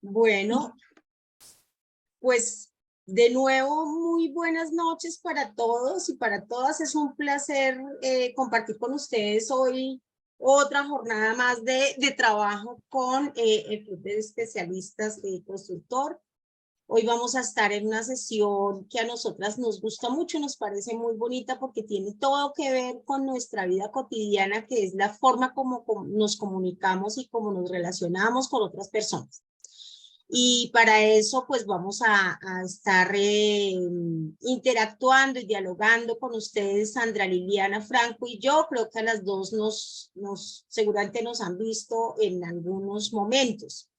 Bueno, pues de nuevo, muy buenas noches para todos y para todas. Es un placer compartir con ustedes hoy otra jornada más de trabajo con el Club de Especialistas de Constructor. Hoy vamos a estar en una sesión que a nosotras nos gusta mucho, nos parece muy bonita porque tiene todo que ver con nuestra vida cotidiana, que es la forma como nos comunicamos y cómo nos relacionamos con otras personas. Y para eso, pues vamos a estar interactuando y dialogando con ustedes, Sandra Liliana Franco y yo. Creo que a las dos seguramente nos han visto en algunos momentos.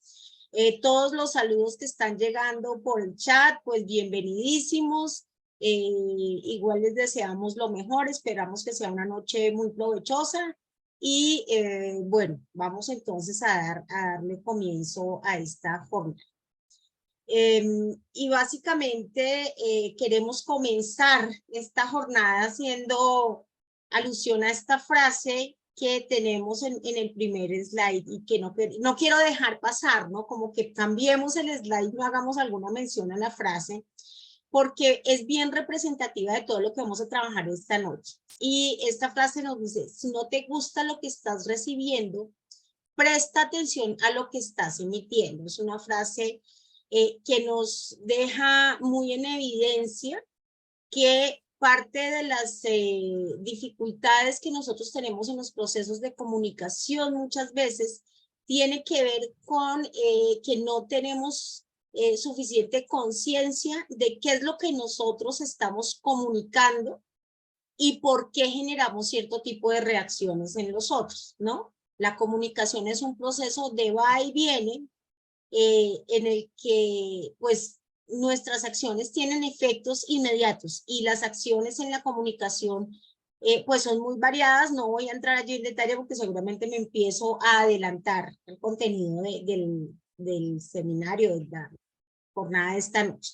Todos los saludos que están llegando por el chat, pues bienvenidísimos. Igual les deseamos lo mejor, esperamos que sea una noche muy provechosa. Y bueno, vamos entonces a darle comienzo a esta jornada. Y básicamente queremos comenzar esta jornada haciendo alusión a esta frase que tenemos en el primer slide y que no quiero dejar pasar, ¿no? Como que cambiemos el slide y no hagamos alguna mención a la frase, porque es bien representativa de todo lo que vamos a trabajar esta noche. Y esta frase nos dice, si no te gusta lo que estás recibiendo, presta atención a lo que estás emitiendo. Es una frase que nos deja muy en evidencia que parte de las dificultades que nosotros tenemos en los procesos de comunicación muchas veces tiene que ver con que no tenemos suficiente conciencia de qué es lo que nosotros estamos comunicando y por qué generamos cierto tipo de reacciones en los otros, ¿no? La comunicación es un proceso de va y viene en el que pues nuestras acciones tienen efectos inmediatos y las acciones en la comunicación pues son muy variadas. No voy a entrar allí en detalle porque seguramente me empiezo a adelantar el contenido del seminario, de la jornada de esta noche.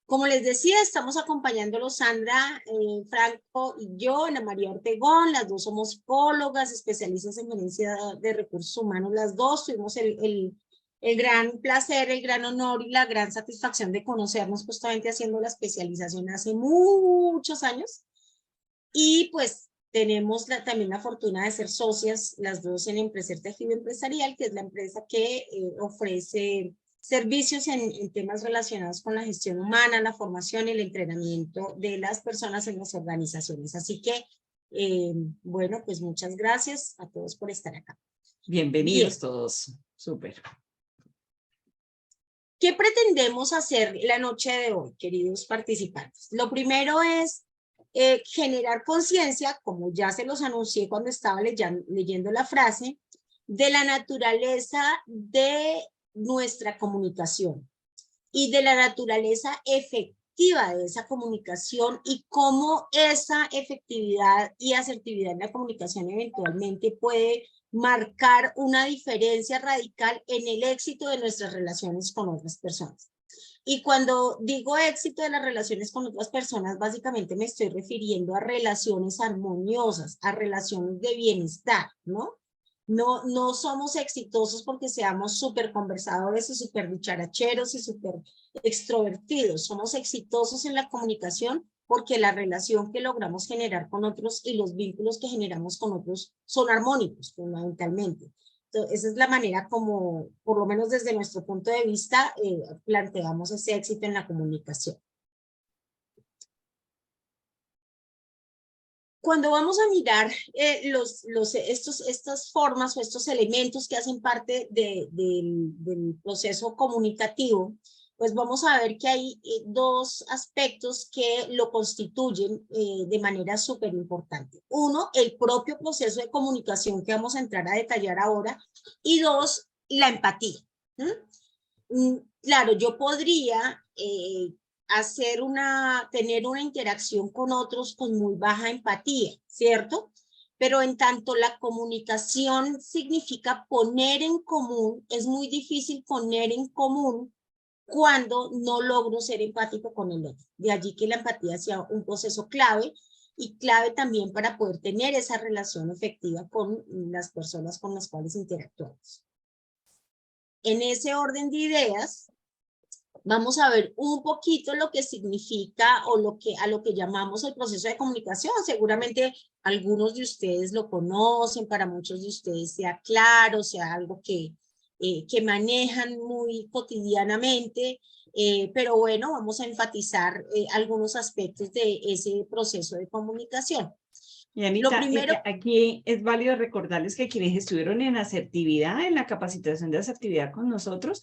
Como les decía, estamos acompañándolos Sandra Franco y yo, Ana María Ortegón. Las dos somos psicólogas, especialistas en gerencia de recursos humanos. Las dos tuvimos el gran placer, el gran honor y la gran satisfacción de conocernos justamente haciendo la especialización hace muchos años. Y pues tenemos también la fortuna de ser socias, las dos en Empreser Tejido Empresarial, que es la empresa que ofrece servicios en temas relacionados con la gestión humana, la formación y el entrenamiento de las personas en las organizaciones. Así que, bueno, pues muchas gracias a todos por estar acá. Bienvenidos todos. Súper. ¿Qué pretendemos hacer la noche de hoy, queridos participantes? Lo primero es generar conciencia, como ya se los anuncié cuando estaba leyendo la frase, de la naturaleza de nuestra comunicación y de la naturaleza efectiva de esa comunicación y cómo esa efectividad y asertividad en la comunicación eventualmente puede marcar una diferencia radical en el éxito de nuestras relaciones con otras personas. Y cuando digo éxito de las relaciones con otras personas, básicamente me estoy refiriendo a relaciones armoniosas, a relaciones de bienestar, ¿no? No somos exitosos porque seamos súper conversadores y súper dicharacheros y súper extrovertidos. Somos exitosos en la comunicación porque la relación que logramos generar con otros y los vínculos que generamos con otros son armónicos, fundamentalmente. Entonces, esa es la manera como, por lo menos desde nuestro punto de vista, planteamos ese éxito en la comunicación. Cuando vamos a mirar estas formas o estos elementos que hacen parte del proceso comunicativo, pues vamos a ver que hay dos aspectos que lo constituyen de manera súper importante. Uno, el propio proceso de comunicación que vamos a entrar a detallar ahora, y dos, la empatía. Claro, yo podría tener una interacción con otros con muy baja empatía, ¿cierto? Pero en tanto la comunicación significa poner en común, es muy difícil poner en común cuando no logro ser empático con el otro. De allí que la empatía sea un proceso clave y clave también para poder tener esa relación efectiva con las personas con las cuales interactuamos. En ese orden de ideas, vamos a ver un poquito lo que significa o a lo que llamamos el proceso de comunicación. Seguramente algunos de ustedes lo conocen, para muchos de ustedes sea claro, sea algo que manejan muy cotidianamente, pero bueno, vamos a enfatizar algunos aspectos de ese proceso de comunicación. Y Lo Anita, primero, aquí es válido recordarles que quienes estuvieron en asertividad, en la capacitación de asertividad con nosotros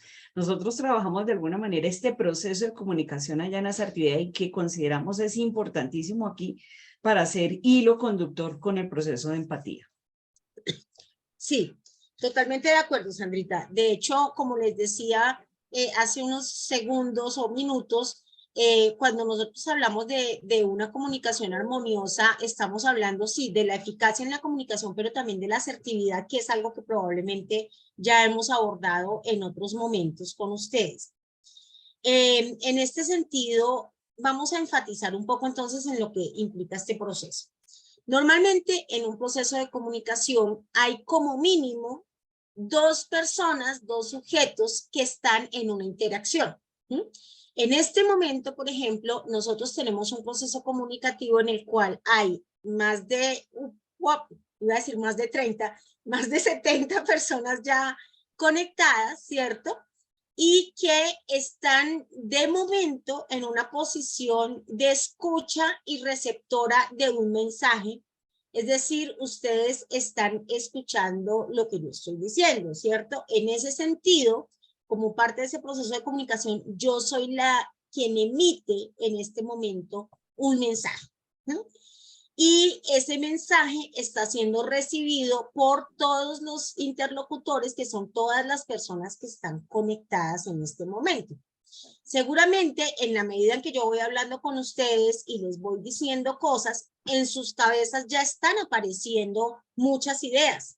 trabajamos de alguna manera este proceso de comunicación allá en asertividad y que consideramos es importantísimo aquí para ser hilo conductor con el proceso de empatía. sí, totalmente de acuerdo, Sandrita. De hecho, como les decía hace unos segundos o minutos, cuando nosotros hablamos de una comunicación armoniosa, estamos hablando, sí, de la eficacia en la comunicación, pero también de la asertividad, que es algo que probablemente ya hemos abordado en otros momentos con ustedes. En este sentido, vamos a enfatizar un poco entonces en lo que implica este proceso. Normalmente en un proceso de comunicación hay como mínimo dos personas, dos sujetos que están en una interacción. En este momento, por ejemplo, nosotros tenemos un proceso comunicativo en el cual hay más de, iba a decir más de 30, más de 70 personas ya conectadas, ¿cierto? Y que están de momento en una posición de escucha y receptora de un mensaje. Es decir, ustedes están escuchando lo que yo estoy diciendo, ¿cierto? En ese sentido, como parte de ese proceso de comunicación, yo soy quien emite en este momento un mensaje, ¿no? Y ese mensaje está siendo recibido por todos los interlocutores, que son todas las personas que están conectadas en este momento. Seguramente en la medida en que yo voy hablando con ustedes y les voy diciendo cosas, en sus cabezas ya están apareciendo muchas ideas.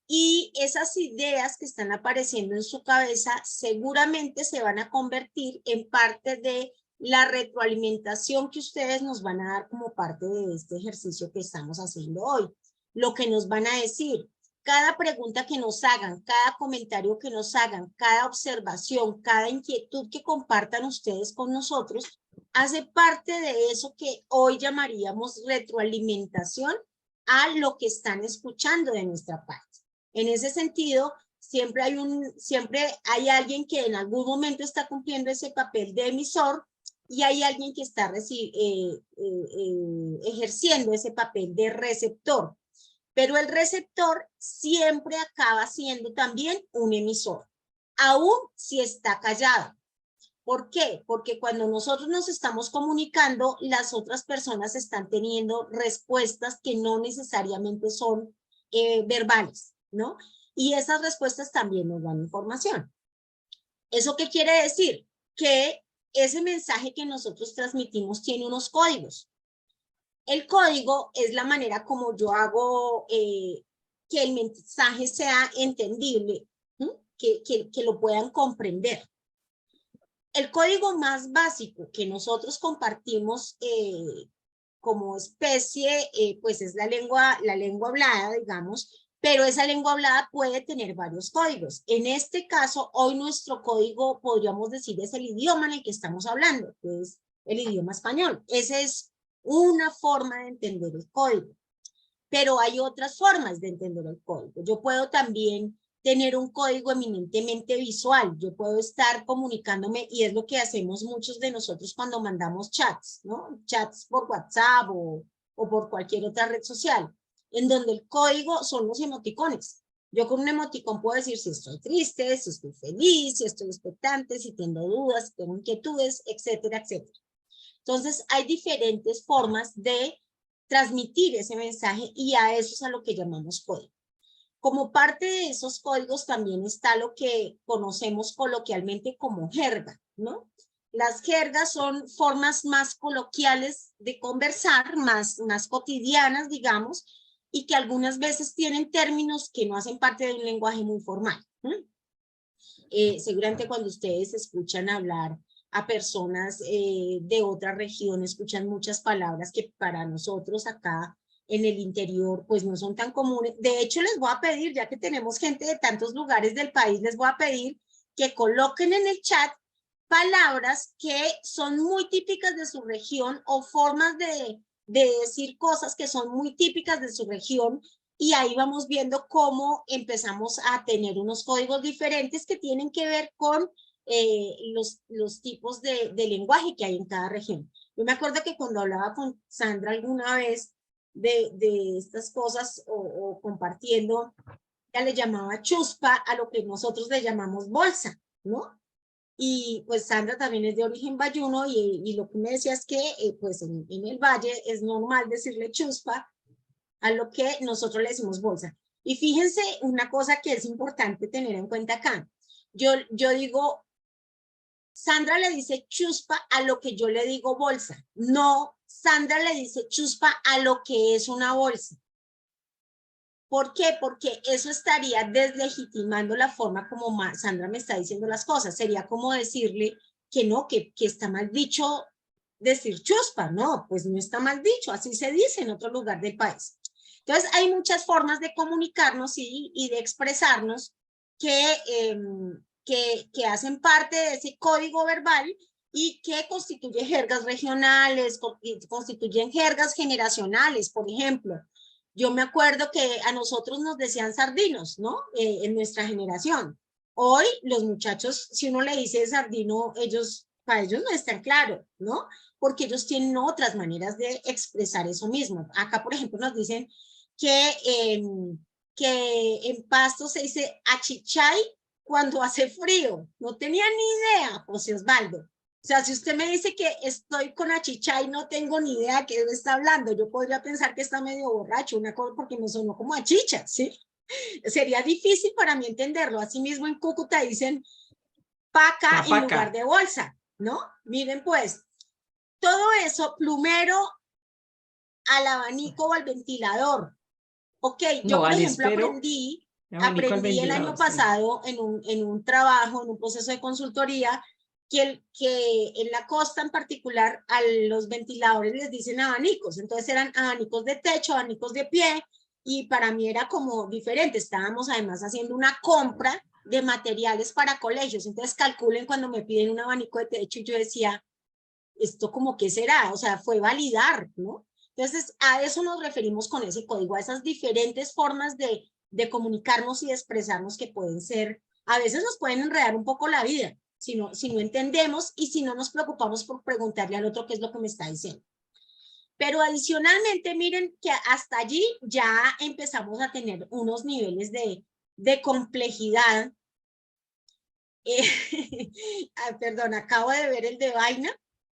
Y esas ideas que están apareciendo en su cabeza seguramente se van a convertir en parte de la retroalimentación que ustedes nos van a dar como parte de este ejercicio que estamos haciendo hoy. Lo que nos van a decir, cada pregunta que nos hagan, cada comentario que nos hagan, cada observación, cada inquietud que compartan ustedes con nosotros, hace parte de eso que hoy llamaríamos retroalimentación a lo que están escuchando de nuestra parte. En ese sentido, siempre hay alguien que en algún momento está cumpliendo ese papel de emisor y hay alguien que está ejerciendo ese papel de receptor. Pero el receptor siempre acaba siendo también un emisor, aún si está callado. ¿Por qué? Porque cuando nosotros nos estamos comunicando, las otras personas están teniendo respuestas que no necesariamente son verbales, ¿no? Y esas respuestas también nos dan información. ¿Eso qué quiere decir? Que ese mensaje que nosotros transmitimos tiene unos códigos. El código es la manera como yo hago que el mensaje sea entendible, que lo puedan comprender. El código más básico que nosotros compartimos como especie, pues es la lengua hablada, digamos, pero esa lengua hablada puede tener varios códigos. En este caso, hoy nuestro código, podríamos decir, es el idioma en el que estamos hablando, que es el idioma español. Esa es una forma de entender el código. Pero hay otras formas de entender el código. Yo puedo también tener un código eminentemente visual. Yo puedo estar comunicándome, y es lo que hacemos muchos de nosotros cuando mandamos chats, ¿no? Chats por WhatsApp o por cualquier otra red social, en donde el código son los emoticones. Yo con un emoticón puedo decir si estoy triste, si estoy feliz, si estoy expectante, si tengo dudas, si tengo inquietudes, etcétera, etcétera. Entonces, hay diferentes formas de transmitir ese mensaje y a eso es a lo que llamamos código. Como parte de esos códigos también está lo que conocemos coloquialmente como jerga, ¿no? Las jergas son formas más coloquiales de conversar, más cotidianas, digamos, y que algunas veces tienen términos que no hacen parte de un lenguaje muy formal. Seguramente cuando ustedes escuchan hablar a personas de otra región, escuchan muchas palabras que para nosotros acá en el interior, pues no son tan comunes. De hecho, les voy a pedir, ya que tenemos gente de tantos lugares del país, les voy a pedir que coloquen en el chat palabras que son muy típicas de su región o formas de decir cosas que son muy típicas de su región, y ahí vamos viendo cómo empezamos a tener unos códigos diferentes que tienen que ver con los tipos de lenguaje que hay en cada región. Yo me acuerdo que cuando hablaba con Sandra alguna vez de estas cosas o compartiendo, ella le llamaba chuspa a lo que nosotros le llamamos bolsa, ¿no? Y pues Sandra también es de origen bayuno y lo que me decía es que pues en el valle es normal decirle chuspa a lo que nosotros le decimos bolsa. Y fíjense una cosa que es importante tener en cuenta acá. Yo digo, Sandra le dice chuspa a lo que yo le digo bolsa. No, Sandra le dice chuspa a lo que es una bolsa. ¿Por qué? Porque eso estaría deslegitimando la forma como Sandra me está diciendo las cosas. Sería como decirle que no, que está mal dicho decir chuspa. No, pues no está mal dicho, así se dice en otro lugar del país. Entonces, hay muchas formas de comunicarnos y de expresarnos que hacen parte de ese código verbal y que constituyen jergas regionales, constituyen jergas generacionales. Por ejemplo, yo me acuerdo que a nosotros nos decían sardinos, ¿no? En nuestra generación. Hoy los muchachos, si uno le dice sardino, para ellos no es tan claro, ¿no? Porque ellos tienen otras maneras de expresar eso mismo. Acá, por ejemplo, nos dicen que en Pasto se dice achichay cuando hace frío. No tenía ni idea, José Osvaldo. O sea, si usted me dice que estoy con achichay, no tengo ni idea de qué está hablando. Yo podría pensar que está medio borracho, una cosa porque me sonó como a chicha, ¿sí? Sería difícil para mí entenderlo. Asimismo, en Cúcuta dicen paca en lugar de bolsa, ¿no? Miren, pues, todo eso, plumero al abanico o al ventilador. Ok, yo, No, por al ejemplo, espero, abanico al aprendí el año ventilador, sí. pasado en un trabajo, en un proceso de consultoría, que en la costa en particular a los ventiladores les dicen abanicos. Entonces eran abanicos de techo, abanicos de pie, y para mí era como diferente. Estábamos además haciendo una compra de materiales para colegios. Entonces calculen cuando me piden un abanico de techo y yo decía, ¿esto como qué será? O sea, fue validar, ¿no? Entonces, a eso nos referimos con ese código, a esas diferentes formas de comunicarnos y de expresarnos que pueden ser, a veces nos pueden enredar un poco la vida, si no entendemos y si no nos preocupamos por preguntarle al otro qué es lo que me está diciendo. Pero adicionalmente, miren que hasta allí ya empezamos a tener unos niveles de complejidad. Perdón, acabo de ver el de vaina,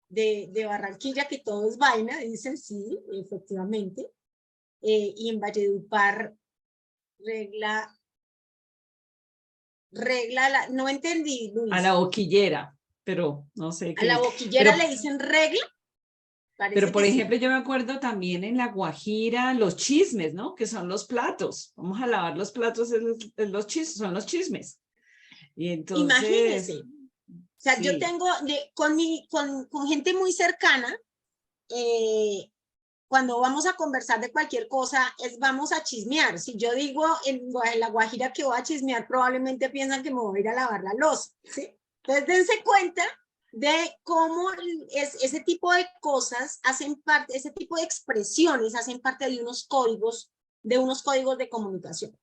de Barranquilla, que todo es vaina, dicen, sí, efectivamente. Y en Valledupar, regla, no entendí, A Luis. la boquillera, pero no sé A la qué. boquillera le dicen regla, Pero parece por que sí. ejemplo, yo me acuerdo también en La Guajira, los chismes, ¿no? Que son los platos. Vamos a lavar los platos, los chismes, son los chismes. Y entonces, Imagínese. O sea, yo sí. tengo, con gente muy cercana, cuando vamos a conversar de cualquier cosa, vamos a chismear. Si yo digo en la Guajira que voy a chismear, probablemente piensan que me voy a ir a lavar la loza, ¿sí? Entonces, dense cuenta de cómo ese tipo de cosas hacen parte, ese tipo de expresiones hacen parte de unos códigos de comunicación.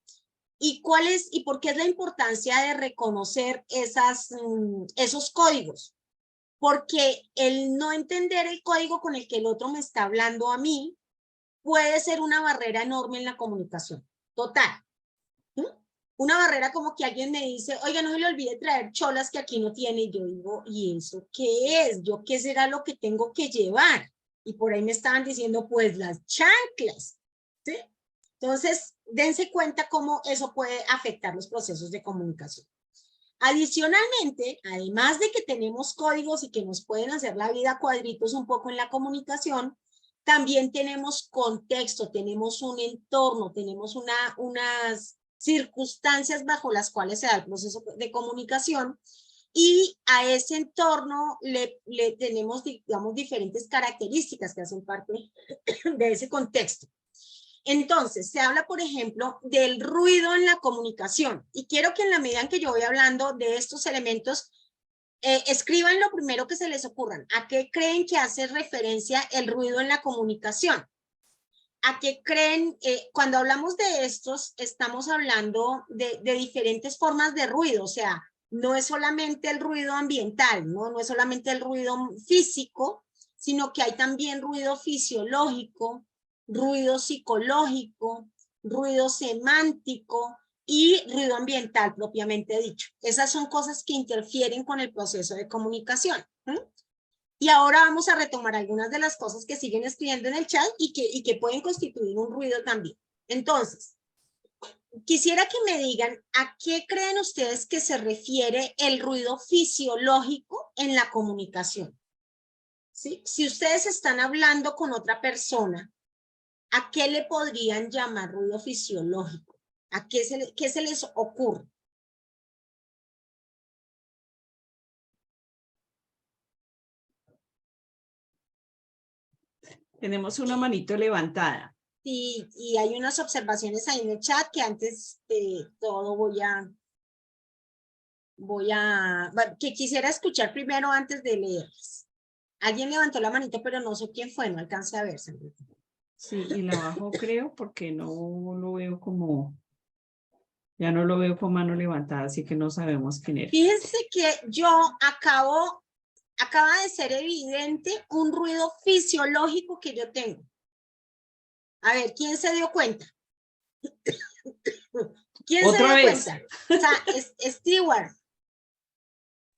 ¿Y cuál es, y por qué es la importancia de reconocer esos códigos? Porque el no entender el código con el que el otro me está hablando a mí puede ser una barrera enorme en la comunicación. Total. ¿Mm? Una barrera como que alguien me dice, oiga, no se le olvide traer cholas que aquí no tiene. Y yo digo, ¿y eso qué es? ¿Yo qué será lo que tengo que llevar? Y por ahí me estaban diciendo, pues las chanclas. ¿Sí? Entonces, dense cuenta cómo eso puede afectar los procesos de comunicación. Adicionalmente, además de que tenemos códigos y que nos pueden hacer la vida cuadritos un poco en la comunicación, también tenemos contexto, tenemos un entorno, tenemos unas circunstancias bajo las cuales se da el proceso de comunicación, y a ese entorno le tenemos, digamos, diferentes características que hacen parte de ese contexto. Entonces, se habla, por ejemplo, del ruido en la comunicación. Y quiero que en la medida en que yo voy hablando de estos elementos, escriban lo primero que se les ocurran. ¿A qué creen que hace referencia el ruido en la comunicación? ¿A qué creen? Cuando hablamos de estos, estamos hablando de diferentes formas de ruido. O sea, no es solamente el ruido ambiental, ¿no? No es solamente el ruido físico, sino que hay también ruido fisiológico, ruido psicológico, ruido semántico y ruido ambiental propiamente dicho. Esas son cosas que interfieren con el proceso de comunicación. Y ahora vamos a retomar algunas de las cosas que siguen escribiendo en el chat y que pueden constituir un ruido también. Entonces, quisiera que me digan a qué creen ustedes que se refiere el ruido fisiológico en la comunicación. ¿Sí? Si ustedes están hablando con otra persona, ¿a qué le podrían llamar ruido fisiológico? ¿A qué se les ocurre? Tenemos una manito levantada. Y hay unas observaciones ahí en el chat que antes de todo que quisiera escuchar primero antes de leerlas. Alguien levantó la manito, pero no sé quién fue, no alcancé a ver. Sí, y la bajo creo porque no lo veo como, ya no lo veo con mano levantada, así que no sabemos quién era. Fíjense que yo acaba de ser evidente un ruido fisiológico que yo tengo. A ver, ¿quién se dio cuenta? ¿Quién se Otra dio vez. cuenta? O sea,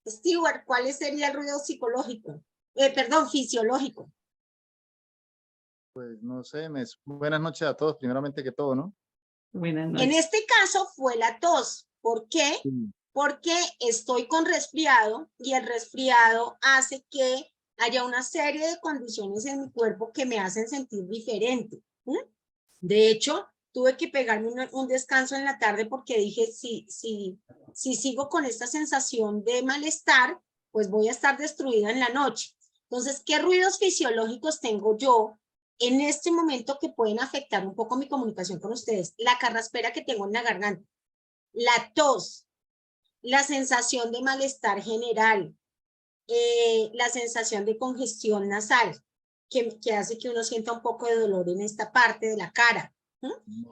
Stewart, ¿cuál sería el ruido psicológico? Perdón, fisiológico. Pues no sé, buenas noches a todos, primeramente que todo, ¿no? Buenas noches. En este caso fue la tos. ¿Por qué? Sí. Porque estoy con resfriado y el resfriado hace que haya una serie de condiciones en mi cuerpo que me hacen sentir diferente. De hecho, tuve que pegarme un descanso en la tarde porque dije, si sigo con esta sensación de malestar, pues voy a estar destruida en la noche. Entonces, ¿qué ruidos fisiológicos tengo yo en este momento que pueden afectar un poco mi comunicación con ustedes? La carraspera que tengo en la garganta, la tos, la sensación de malestar general, la sensación de congestión nasal, que hace que uno sienta un poco de dolor en esta parte de la cara.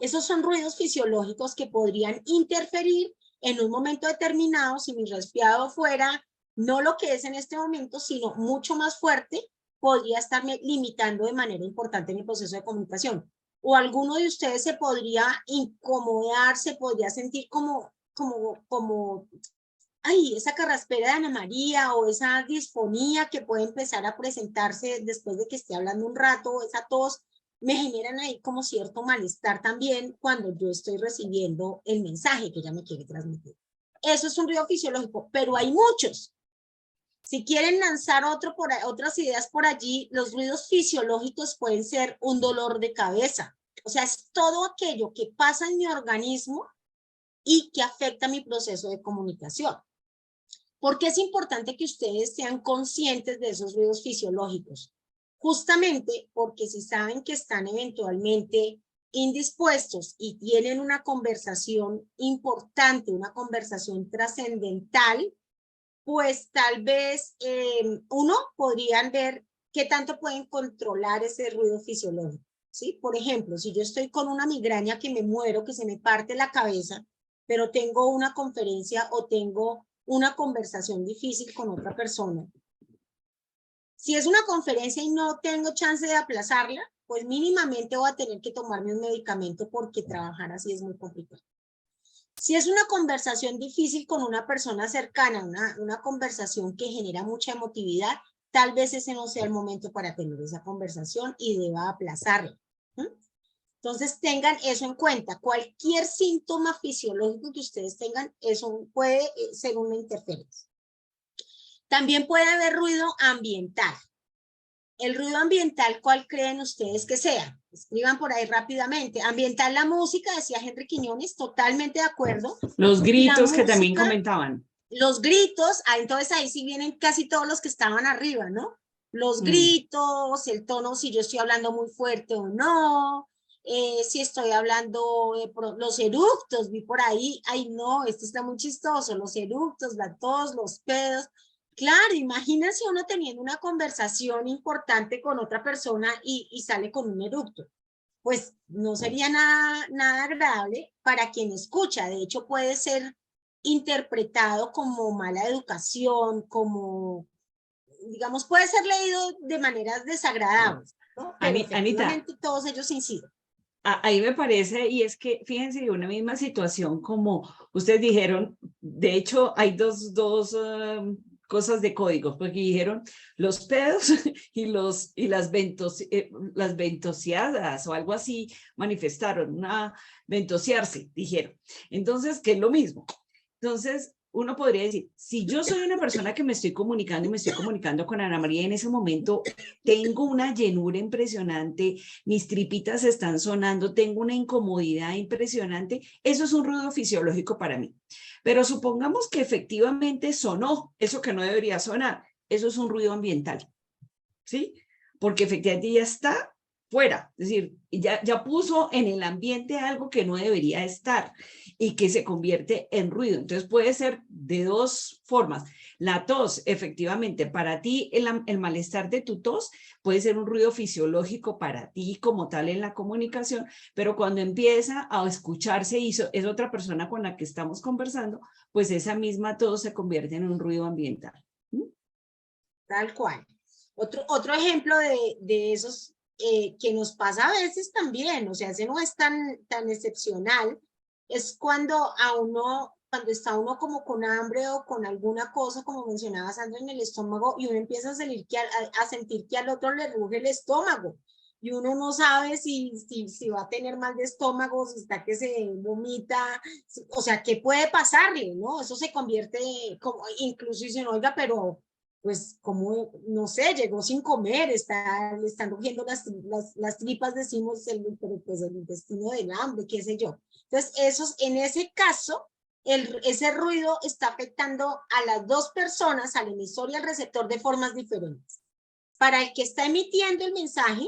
Esos son ruidos fisiológicos que podrían interferir en un momento determinado si mi resfriado fuera no lo que es en este momento, sino mucho más fuerte, podría estarme limitando de manera importante en el proceso de comunicación. O alguno de ustedes se podría incomodar, se podría sentir como ay, esa carraspera de Ana María o esa disfonía que puede empezar a presentarse después de que esté hablando un rato, esa tos, me generan ahí como cierto malestar también cuando yo estoy recibiendo el mensaje que ella me quiere transmitir. Eso es un ruido fisiológico, pero hay muchos. Si quieren lanzar otras ideas por allí, los ruidos fisiológicos pueden ser un dolor de cabeza. O sea, es todo aquello que pasa en mi organismo y que afecta mi proceso de comunicación. ¿Por qué es importante que ustedes sean conscientes de esos ruidos fisiológicos? Justamente porque si saben que están eventualmente indispuestos y tienen una conversación importante, una conversación trascendental, pues tal vez uno podrían ver qué tanto pueden controlar ese ruido fisiológico, ¿sí? Por ejemplo, si yo estoy con una migraña que me muero, que se me parte la cabeza, pero tengo una conferencia o tengo una conversación difícil con otra persona. Si es una conferencia y no tengo chance de aplazarla, pues mínimamente voy a tener que tomarme un medicamento porque trabajar así es muy complicado. Si es una conversación difícil con una persona cercana, una conversación que genera mucha emotividad, tal vez ese no sea el momento para tener esa conversación y deba aplazarla. Entonces tengan eso en cuenta. Cualquier síntoma fisiológico que ustedes tengan, eso puede ser una interferencia. También puede haber ruido ambiental. El ruido ambiental, ¿cuál creen ustedes que sea? Escriban por ahí rápidamente. Ambiental la música, decía Henry Quiñones, totalmente de acuerdo. Los gritos La que también música, comentaban. los gritos, entonces ahí sí vienen casi todos los que estaban arriba, ¿no? Los gritos, el tono, si yo estoy hablando muy fuerte o no, si estoy hablando de los eructos, vi por ahí, ay no, esto está muy chistoso, los eructos, la tos, los pedos. Claro, imagínense uno teniendo una conversación importante con otra persona y sale con un eructo. Pues no sería nada agradable para quien escucha. De hecho, puede ser interpretado como mala educación, como, digamos, puede ser leído de maneras desagradables, ¿no? Pero Anita, efectivamente todos ellos inciden. ahí me parece, y es que fíjense, una misma situación como ustedes dijeron, de hecho hay dos cosas de códigos, porque dijeron los pedos y las ventoseadas o algo así manifestaron, ventosearse, dijeron. Entonces, que es lo mismo. Entonces, uno podría decir, si yo soy una persona que me estoy comunicando y me estoy comunicando con Ana María en ese momento, tengo una llenura impresionante, mis tripitas están sonando, tengo una incomodidad impresionante, eso es un ruido fisiológico para mí. Pero supongamos que efectivamente sonó eso que no debería sonar, eso es un ruido ambiental, ¿sí? Porque efectivamente ya está fuera, es decir, ya puso en el ambiente algo que no debería estar y que se convierte en ruido. Entonces puede ser de dos formas. La tos, efectivamente, para ti el malestar de tu tos puede ser un ruido fisiológico para ti como tal en la comunicación, pero cuando empieza a escucharse y es otra persona con la que estamos conversando, pues esa misma tos se convierte en un ruido ambiental. Tal cual. Otro ejemplo de esos que nos pasa a veces también, o sea, ese no es tan excepcional, es cuando cuando está uno como con hambre o con alguna cosa, como mencionaba Sandra, en el estómago, y uno empieza a sentir que al otro le ruge el estómago, y uno no sabe si va a tener mal de estómago, si está que se vomita, o sea, ¿qué puede pasarle, no? Eso se convierte, como, incluso dicen, oiga, pero pues como, no sé, llegó sin comer, le están rugiendo las tripas, decimos, pero pues el intestino del hambre, qué sé yo. Entonces, en ese caso, ese ruido está afectando a las dos personas, al emisor y al receptor, de formas diferentes. Para el que está emitiendo el mensaje,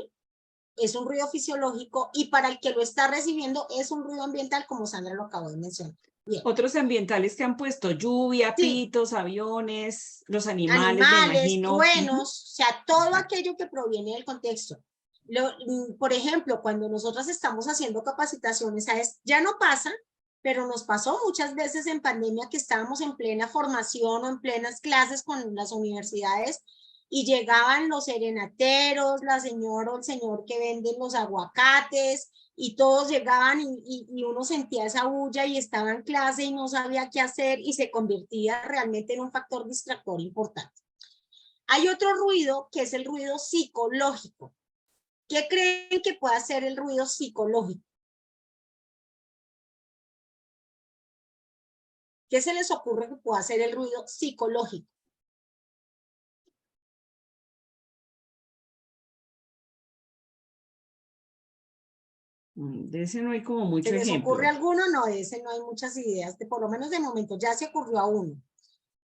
es un ruido fisiológico, y para el que lo está recibiendo es un ruido ambiental, como Sandra lo acabó de mencionar. Bien. Otros ambientales que han puesto lluvia, Sí. pitos, aviones, los animales, me Animales, imagino. truenos, o sea, todo aquello que proviene del contexto. Por ejemplo, cuando nosotros estamos haciendo capacitaciones, ya no pasa, pero nos pasó muchas veces en pandemia que estábamos en plena formación o en plenas clases con las universidades y llegaban los serenateros, la señora o el señor que venden los aguacates, y todos llegaban y uno sentía esa bulla y estaba en clase y no sabía qué hacer, y se convertía realmente en un factor distractor importante. Hay otro ruido que es el ruido psicológico. ¿Qué creen que puede ser el ruido psicológico? ¿Qué se les ocurre que pueda ser el ruido psicológico? De ese no hay como ¿Se mucho les ocurre ejemplo. alguno? No, de ese no hay muchas ideas, por lo menos de momento ya se ocurrió a uno.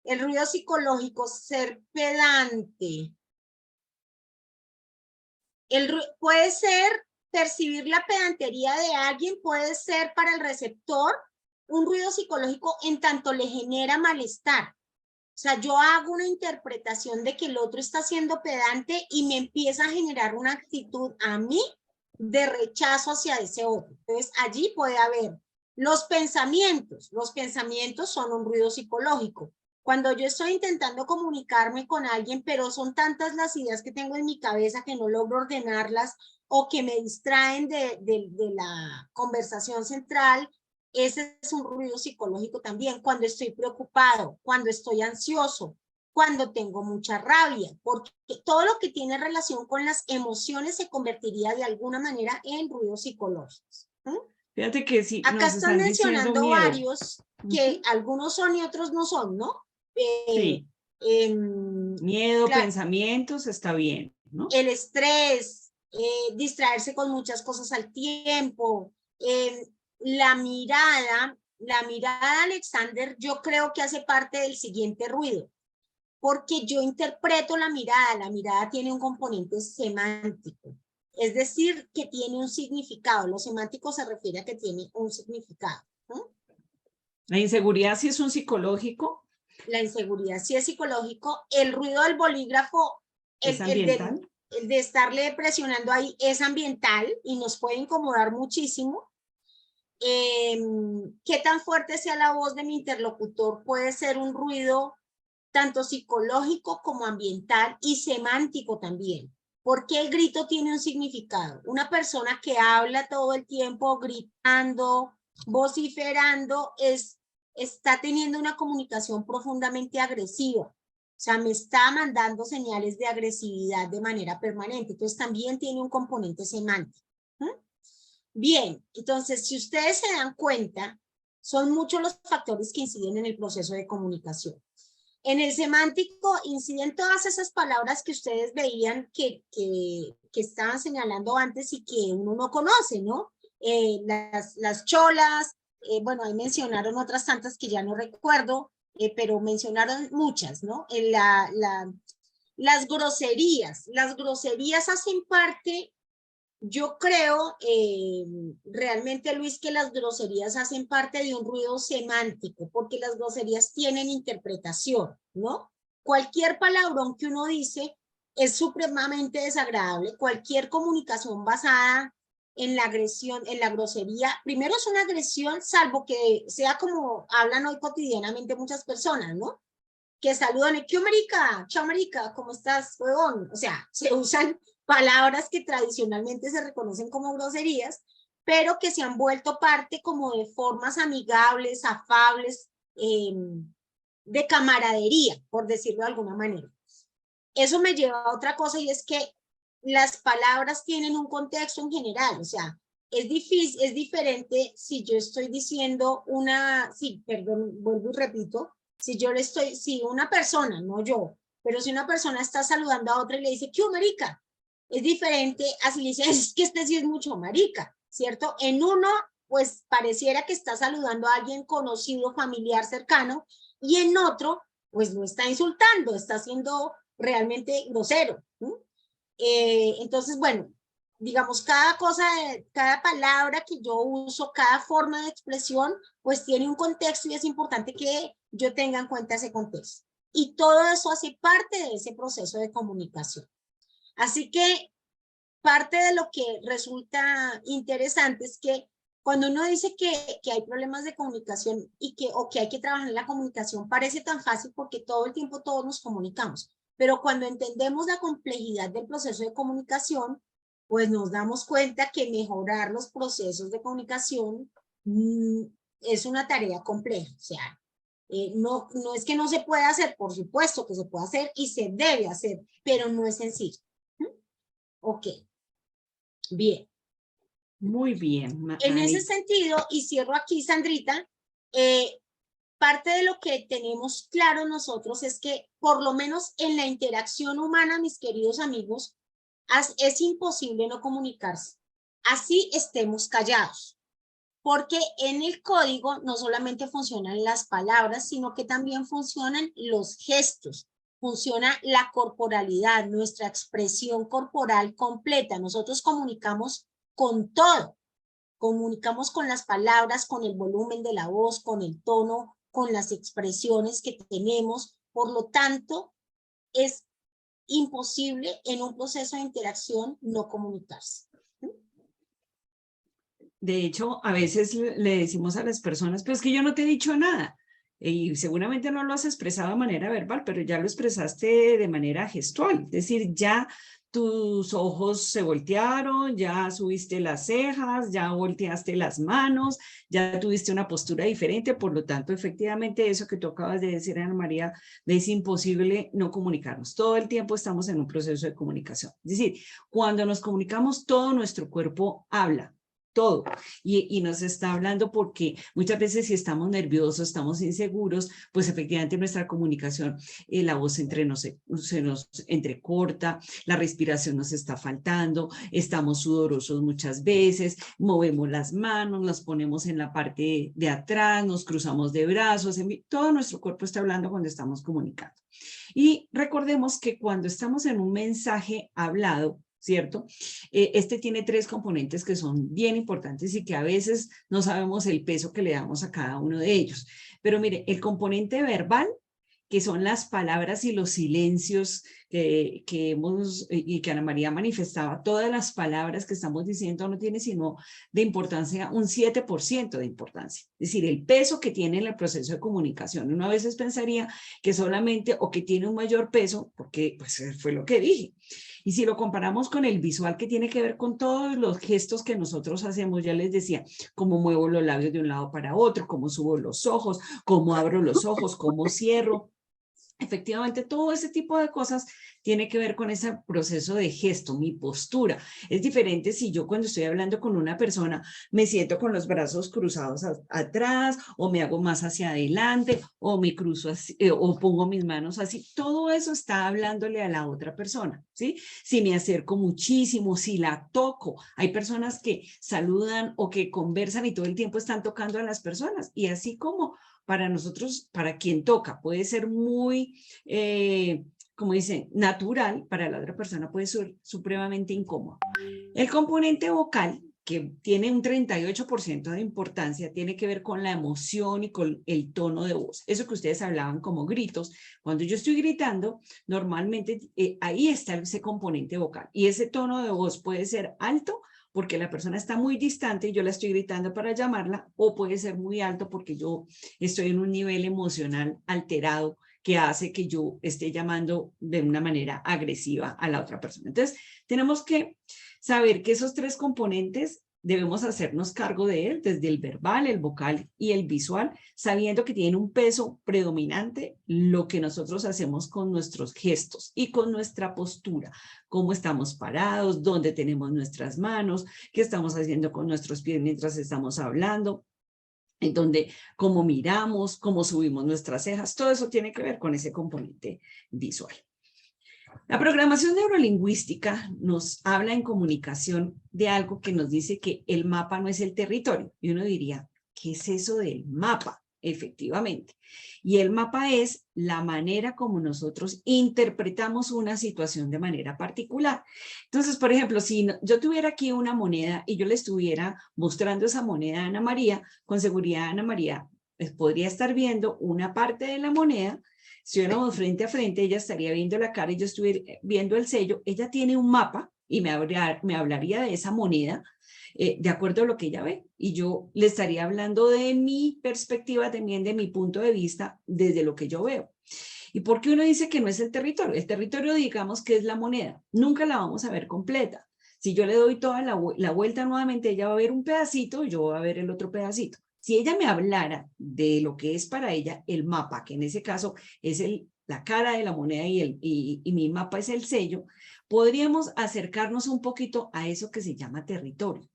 El ruido psicológico, ser pedante. Puede ser percibir la pedantería de alguien, puede ser para el receptor un ruido psicológico en tanto le genera malestar. O sea, yo hago una interpretación de que el otro está siendo pedante y me empieza a generar una actitud a mí de rechazo hacia ese otro. Entonces, allí puede haber los pensamientos. Los pensamientos son un ruido psicológico. Cuando yo estoy intentando comunicarme con alguien, pero son tantas las ideas que tengo en mi cabeza que no logro ordenarlas o que me distraen de la conversación central, ese es un ruido psicológico también. Cuando estoy preocupado, cuando estoy ansioso, cuando tengo mucha rabia, porque todo lo que tiene relación con las emociones se convertiría de alguna manera en ruidos psicológicos. Fíjate que sí, Acá nos están están diciendo mencionando miedo. varios que algunos son y otros no son, ¿no? Sí, miedo, Claro, pensamientos, está bien, ¿no? el estrés, distraerse con muchas cosas al tiempo, la mirada, Alexander, yo creo que hace parte del siguiente ruido, porque yo interpreto la mirada tiene un componente semántico. Es decir, que tiene un significado. Lo semántico se refiere a que tiene un significado. La inseguridad sí es un psicológico. La inseguridad sí es psicológico. El ruido del bolígrafo, Es ambiental. el de estarle presionando ahí es ambiental y nos puede incomodar muchísimo. Qué tan fuerte sea la voz de mi interlocutor puede ser un ruido tanto psicológico como ambiental y semántico también. Porque el grito tiene un significado. Una persona que habla todo el tiempo gritando, vociferando, está teniendo una comunicación profundamente agresiva. O sea, me está mandando señales de agresividad de manera permanente. Entonces también tiene un componente semántico. Bien, entonces si ustedes se dan cuenta, son muchos los factores que inciden en el proceso de comunicación. En el semántico inciden todas esas palabras que ustedes veían que estaban señalando antes y que uno no conoce, ¿no? Las cholas, bueno, ahí mencionaron otras tantas que ya no recuerdo, pero mencionaron muchas, ¿no? Las groserías hacen parte. Yo creo realmente, Luis, que las groserías hacen parte de un ruido semántico, porque las groserías tienen interpretación, ¿no? Cualquier palabrón que uno dice es supremamente desagradable. Cualquier comunicación basada en la agresión, en la grosería, primero es una agresión, salvo que sea como hablan hoy cotidianamente muchas personas, ¿no? Que saludan, ¿qué marica? Chao marica, ¿cómo estás, huevón? O sea, se usan palabras que tradicionalmente se reconocen como groserías, pero que se han vuelto parte como de formas amigables, afables, de camaradería, por decirlo de alguna manera. Eso me lleva a otra cosa y es que las palabras tienen un contexto en general, o sea, es difícil, es diferente si yo estoy diciendo perdón, vuelvo y repito, si una persona, no yo, pero si una persona está saludando a otra y le dice, ¿qué marica? Es diferente a si le dice, es que este sí es mucho marica, ¿cierto? En uno, pues pareciera que está saludando a alguien conocido, familiar, cercano, y en otro, pues lo está insultando, está siendo realmente grosero. Entonces, bueno, digamos, cada palabra que yo uso, cada forma de expresión, pues tiene un contexto y es importante que yo tenga en cuenta ese contexto. Y todo eso hace parte de ese proceso de comunicación. Así que parte de lo que resulta interesante es que cuando uno dice que hay problemas de comunicación o que hay que trabajar en la comunicación, parece tan fácil porque todo el tiempo todos nos comunicamos. Pero cuando entendemos la complejidad del proceso de comunicación, pues nos damos cuenta que mejorar los procesos de comunicación es una tarea compleja. O sea, no es que no se pueda hacer, por supuesto que se puede hacer y se debe hacer, pero no es sencillo. Ok, bien. Muy bien. En ese sentido, y cierro aquí, Sandrita, parte de lo que tenemos claro nosotros es que por lo menos en la interacción humana, mis queridos amigos, es imposible no comunicarse. Así estemos callados. Porque en el código no solamente funcionan las palabras, sino que también funcionan los gestos, funciona la corporalidad, nuestra expresión corporal completa. Nosotros comunicamos con todo. Comunicamos con las palabras, con el volumen de la voz, con el tono, con las expresiones que tenemos. Por lo tanto, es imposible en un proceso de interacción no comunicarse. De hecho, a veces le decimos a las personas, pues que yo no te he dicho nada. Y seguramente no lo has expresado de manera verbal, pero ya lo expresaste de manera gestual. Es decir, ya tus ojos se voltearon, ya subiste las cejas, ya volteaste las manos, ya tuviste una postura diferente. Por lo tanto, efectivamente, eso que tú acabas de decir, Ana María, es imposible no comunicarnos. Todo el tiempo estamos en un proceso de comunicación. Es decir, cuando nos comunicamos, todo nuestro cuerpo habla. Todo. Y nos está hablando porque muchas veces si estamos nerviosos, estamos inseguros, pues efectivamente nuestra comunicación, la voz se nos entrecorta, la respiración nos está faltando, estamos sudorosos muchas veces, movemos las manos, las ponemos en la parte de atrás, nos cruzamos de brazos, todo nuestro cuerpo está hablando cuando estamos comunicando. Y recordemos que cuando estamos en un mensaje hablado, ¿cierto? Este tiene 3 componentes que son bien importantes y que a veces no sabemos el peso que le damos a cada uno de ellos. Pero mire, el componente verbal, que son las palabras y los silencios que hemos, y que Ana María manifestaba, todas las palabras que estamos diciendo no tiene sino de importancia un 7% de importancia. Es decir, el peso que tiene en el proceso de comunicación. Uno a veces pensaría que solamente o que tiene un mayor peso, porque pues fue lo que dije. Y si lo comparamos con el visual, que tiene que ver con todos los gestos que nosotros hacemos, ya les decía, cómo muevo los labios de un lado para otro, cómo subo los ojos, cómo abro los ojos, cómo cierro. Efectivamente, todo ese tipo de cosas tiene que ver con ese proceso de gesto, mi postura. Es diferente si yo cuando estoy hablando con una persona me siento con los brazos cruzados atrás, o me hago más hacia adelante, o me cruzo así, o pongo mis manos así. Todo eso está hablándole a la otra persona, ¿sí? Si me acerco muchísimo, si la toco. Hay personas que saludan o que conversan y todo el tiempo están tocando a las personas. Y así como para nosotros, para quien toca, puede ser muy, como dicen, natural, para la otra persona puede ser supremamente incómodo. El componente vocal, que tiene un 38% de importancia, tiene que ver con la emoción y con el tono de voz. Eso que ustedes hablaban como gritos. Cuando yo estoy gritando, normalmente ahí está ese componente vocal. Y ese tono de voz puede ser alto, porque la persona está muy distante y yo la estoy gritando para llamarla, o puede ser muy alto porque yo estoy en un nivel emocional alterado que hace que yo esté llamando de una manera agresiva a la otra persona. Entonces, tenemos que saber que esos 3 componentes debemos hacernos cargo de él, desde el verbal, el vocal y el visual, sabiendo que tiene un peso predominante lo que nosotros hacemos con nuestros gestos y con nuestra postura, cómo estamos parados, dónde tenemos nuestras manos, qué estamos haciendo con nuestros pies mientras estamos hablando, en donde cómo miramos, cómo subimos nuestras cejas, todo eso tiene que ver con ese componente visual. La programación neurolingüística nos habla en comunicación de algo que nos dice que el mapa no es el territorio. Y uno diría, ¿qué es eso del mapa? Efectivamente. Y el mapa es la manera como nosotros interpretamos una situación de manera particular. Entonces, por ejemplo, si yo tuviera aquí una moneda y yo le estuviera mostrando esa moneda a Ana María, con seguridad Ana María podría estar viendo una parte de la moneda. Si éramos frente a frente, ella estaría viendo la cara y yo estuviera viendo el sello. Ella tiene un mapa y me hablaría de esa moneda de acuerdo a lo que ella ve. Y yo le estaría hablando de mi perspectiva, también de mi punto de vista, desde lo que yo veo. ¿Y por qué uno dice que no es el territorio? El territorio, digamos, que es la moneda. Nunca la vamos a ver completa. Si yo le doy toda la vuelta nuevamente, ella va a ver un pedacito y yo voy a ver el otro pedacito. Si ella me hablara de lo que es para ella el mapa, que en ese caso es la cara de la moneda y mi mapa es el sello, podríamos acercarnos un poquito a eso que se llama territorio.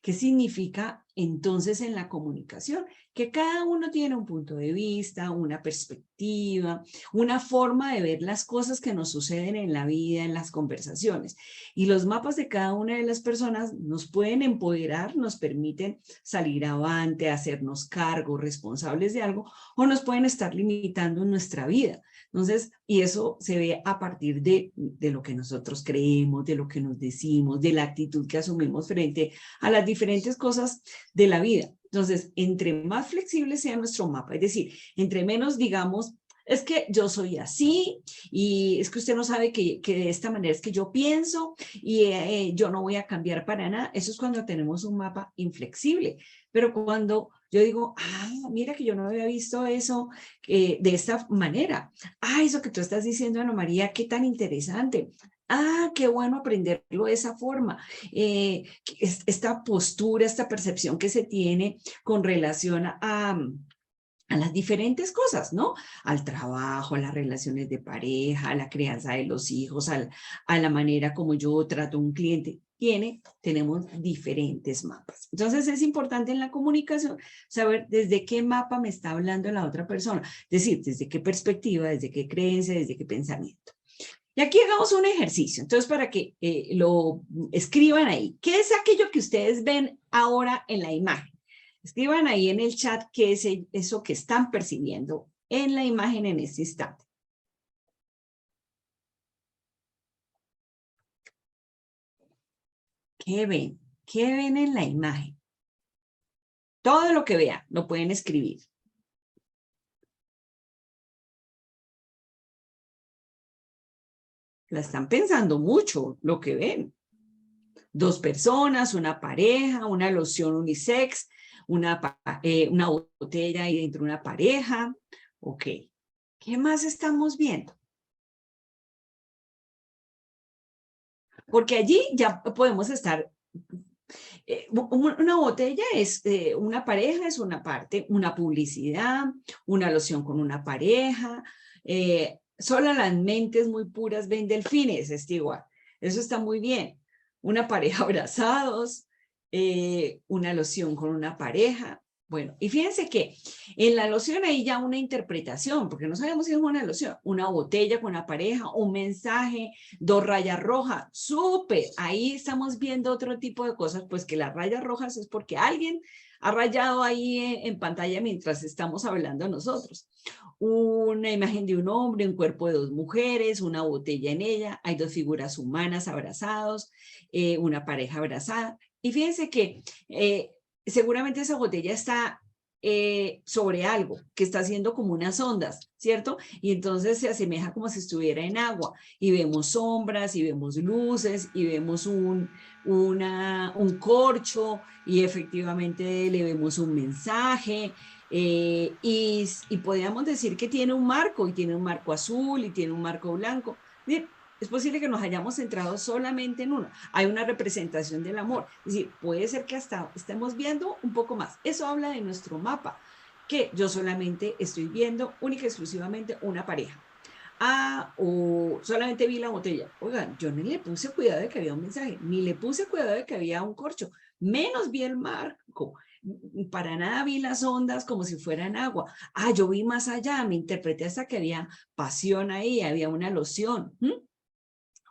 ¿Qué significa entonces en la comunicación? Que cada uno tiene un punto de vista, una perspectiva, una forma de ver las cosas que nos suceden en la vida, en las conversaciones. Y los mapas de cada una de las personas nos pueden empoderar, nos permiten salir avante, hacernos cargo, responsables de algo, o nos pueden estar limitando en nuestra vida. Entonces, y eso se ve a partir de lo que nosotros creemos, de lo que nos decimos, de la actitud que asumimos frente a las diferentes cosas de la vida. Entonces, entre más flexible sea nuestro mapa, es decir, entre menos digamos, es que yo soy así y es que usted no sabe que de esta manera es que yo pienso y yo no voy a cambiar para nada. Eso es cuando tenemos un mapa inflexible. Pero cuando yo digo, mira que yo no había visto eso de esta manera. Eso que tú estás diciendo, Ana María, qué tan interesante. Qué bueno aprenderlo de esa forma. Esta postura, esta percepción que se tiene con relación a las diferentes cosas, ¿no? Al trabajo, a las relaciones de pareja, a la crianza de los hijos, a la manera como yo trato a un cliente. Tenemos diferentes mapas. Entonces es importante en la comunicación saber desde qué mapa me está hablando la otra persona. Es decir, desde qué perspectiva, desde qué creencia, desde qué pensamiento. Y aquí hagamos un ejercicio, entonces para que lo escriban ahí. ¿Qué es aquello que ustedes ven ahora en la imagen? Escriban ahí en el chat qué es eso que están percibiendo en la imagen en este instante. ¿Qué ven? ¿Qué ven en la imagen? Todo lo que vean lo pueden escribir. La están pensando mucho lo que ven. 2 personas, una pareja, una loción unisex, una botella ahí dentro de una pareja. Ok. ¿Qué más estamos viendo? Porque allí ya podemos estar. Una botella es una pareja, es una parte, una publicidad, una loción con una pareja. Solo las mentes muy puras ven delfines, Stewart. Eso está muy bien. Una pareja abrazados, una loción con una pareja. Bueno, y fíjense que en la loción hay ya una interpretación, porque no sabemos si es una loción, una botella con una pareja, un mensaje, 2 rayas rojas, súper, ahí estamos viendo otro tipo de cosas, pues que las rayas rojas es porque alguien ha rayado ahí en pantalla mientras estamos hablando nosotros. Una imagen de un hombre, un cuerpo de 2 mujeres, una botella en ella, hay 2 figuras humanas abrazados, una pareja abrazada, y fíjense que seguramente esa botella está sobre algo que está haciendo como unas ondas, ¿cierto? Y entonces se asemeja como si estuviera en agua y vemos sombras y vemos luces y vemos un corcho y efectivamente le vemos un mensaje y podríamos decir que tiene un marco y tiene un marco azul y tiene un marco blanco. Bien, es posible que nos hayamos centrado solamente en uno. Hay una representación del amor. Es decir, puede ser que hasta estemos viendo un poco más. Eso habla de nuestro mapa, que yo solamente estoy viendo única y exclusivamente una pareja. O solamente vi la botella. Oigan, yo ni le puse cuidado de que había un mensaje, ni le puse cuidado de que había un corcho, menos vi el marco. Para nada vi las ondas como si fueran agua. Yo vi más allá, me interpreté hasta que había pasión ahí, había una loción.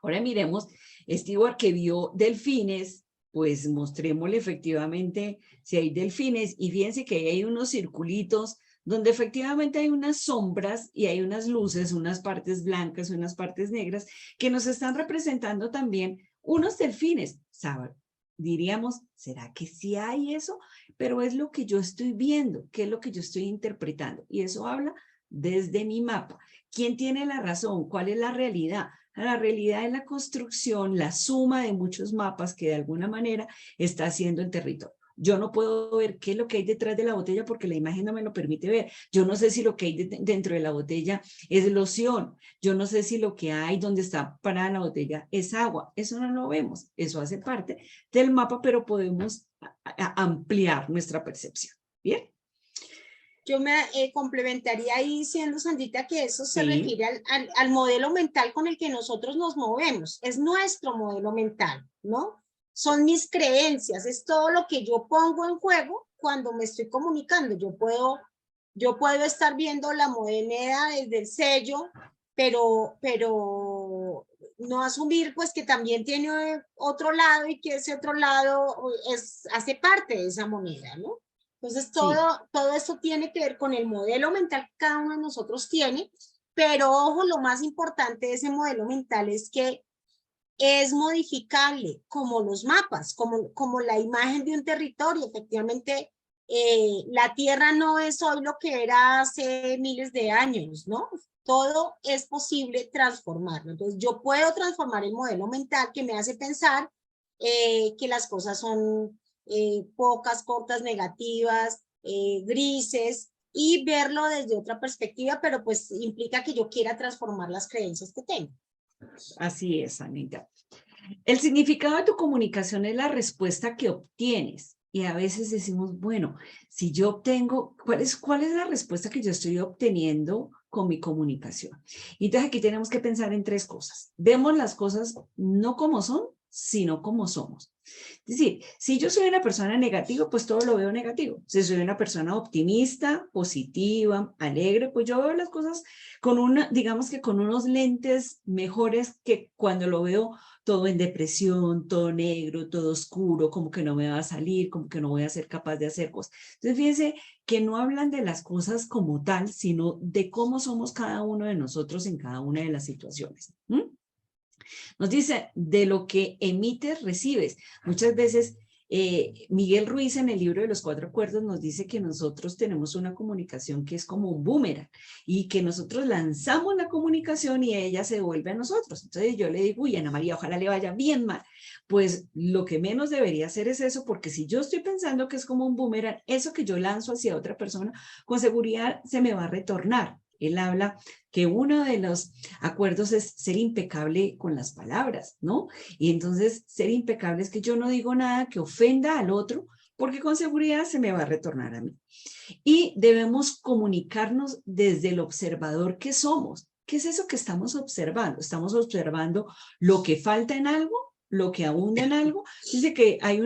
Ahora miremos, Stewart que vio delfines, pues mostrémosle efectivamente si hay delfines y fíjense que ahí hay unos circulitos donde efectivamente hay unas sombras y hay unas luces, unas partes blancas, unas partes negras que nos están representando también unos delfines. ¿Saben? Diríamos, ¿será que sí hay eso? Pero es lo que yo estoy viendo, qué es lo que yo estoy interpretando y eso habla desde mi mapa. ¿Quién tiene la razón? ¿Cuál es la realidad? La realidad es la construcción, la suma de muchos mapas que de alguna manera está haciendo el territorio. Yo no puedo ver qué es lo que hay detrás de la botella porque la imagen no me lo permite ver. Yo no sé si lo que hay dentro de la botella es loción. Yo no sé si lo que hay donde está parada la botella es agua. Eso no lo vemos. Eso hace parte del mapa, pero podemos ampliar nuestra percepción. ¿Bien? Yo me complementaría ahí diciendo, Sandrita, que eso se Sí. refiere al modelo mental con el que nosotros nos movemos. Es nuestro modelo mental, ¿no? Son mis creencias, es todo lo que yo pongo en juego cuando me estoy comunicando. Yo puedo estar viendo la moneda desde el sello, pero no asumir pues que también tiene otro lado y que ese otro lado hace parte de esa moneda, ¿no? Entonces, Sí. todo esto tiene que ver con el modelo mental que cada uno de nosotros tiene, pero ojo, lo más importante de ese modelo mental es que es modificable, como los mapas, como la imagen de un territorio. Efectivamente, la Tierra no es hoy lo que era hace miles de años, ¿no? Todo es posible transformarlo. Entonces, yo puedo transformar el modelo mental que me hace pensar que las cosas son pocas, cortas, negativas, grises, y verlo desde otra perspectiva, pero pues implica que yo quiera transformar las creencias que tengo. Así es, Anita. El significado de tu comunicación es la respuesta que obtienes. Y a veces decimos, bueno, si yo obtengo, ¿cuál es la respuesta que yo estoy obteniendo con mi comunicación? Y entonces aquí tenemos que pensar en 3 cosas. Vemos las cosas no como son, sino como somos. Es decir, si yo soy una persona negativa, pues todo lo veo negativo. Si soy una persona optimista, positiva, alegre, pues yo veo las cosas con digamos que con unos lentes mejores que cuando lo veo todo en depresión, todo negro, todo oscuro, como que no me va a salir, como que no voy a ser capaz de hacer cosas. Entonces, fíjense que no hablan de las cosas como tal, sino de cómo somos cada uno de nosotros en cada una de las situaciones. Nos dice, de lo que emites, recibes. Muchas veces Miguel Ruiz en el libro de los 4 acuerdos nos dice que nosotros tenemos una comunicación que es como un boomerang y que nosotros lanzamos la comunicación y ella se devuelve a nosotros. Entonces yo le digo, uy, Ana María, ojalá le vaya bien mal. Pues lo que menos debería hacer es eso, porque si yo estoy pensando que es como un boomerang, eso que yo lanzo hacia otra persona, con seguridad se me va a retornar. Él habla que uno de los acuerdos es ser impecable con las palabras, ¿no? Y entonces ser impecable es que yo no digo nada que ofenda al otro, porque con seguridad se me va a retornar a mí. Y debemos comunicarnos desde el observador que somos. ¿Qué es eso que estamos observando? Estamos observando lo que falta en algo, lo que abunda en algo. Dice que hay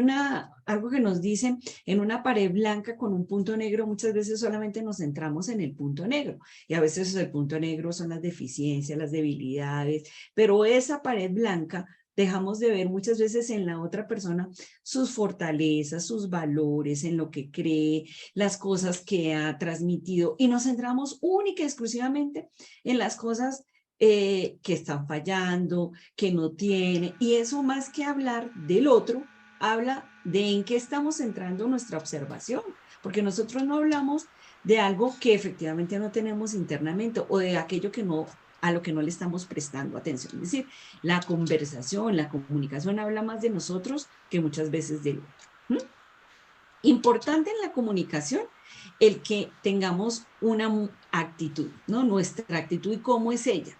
algo que nos dicen en una pared blanca con un punto negro, muchas veces solamente nos centramos en el punto negro y a veces el punto negro son las deficiencias, las debilidades, pero esa pared blanca dejamos de ver muchas veces en la otra persona sus fortalezas, sus valores, en lo que cree, las cosas que ha transmitido y nos centramos única y exclusivamente en las cosas que están fallando, que no tiene, y eso más que hablar del otro, habla de en qué estamos centrando nuestra observación, porque nosotros no hablamos de algo que efectivamente no tenemos internamente o de aquello que no, a lo que no le estamos prestando atención. Es decir, la conversación, la comunicación habla más de nosotros que muchas veces del otro. Importante en la comunicación el que tengamos una actitud, ¿no? Nuestra actitud y cómo es ella.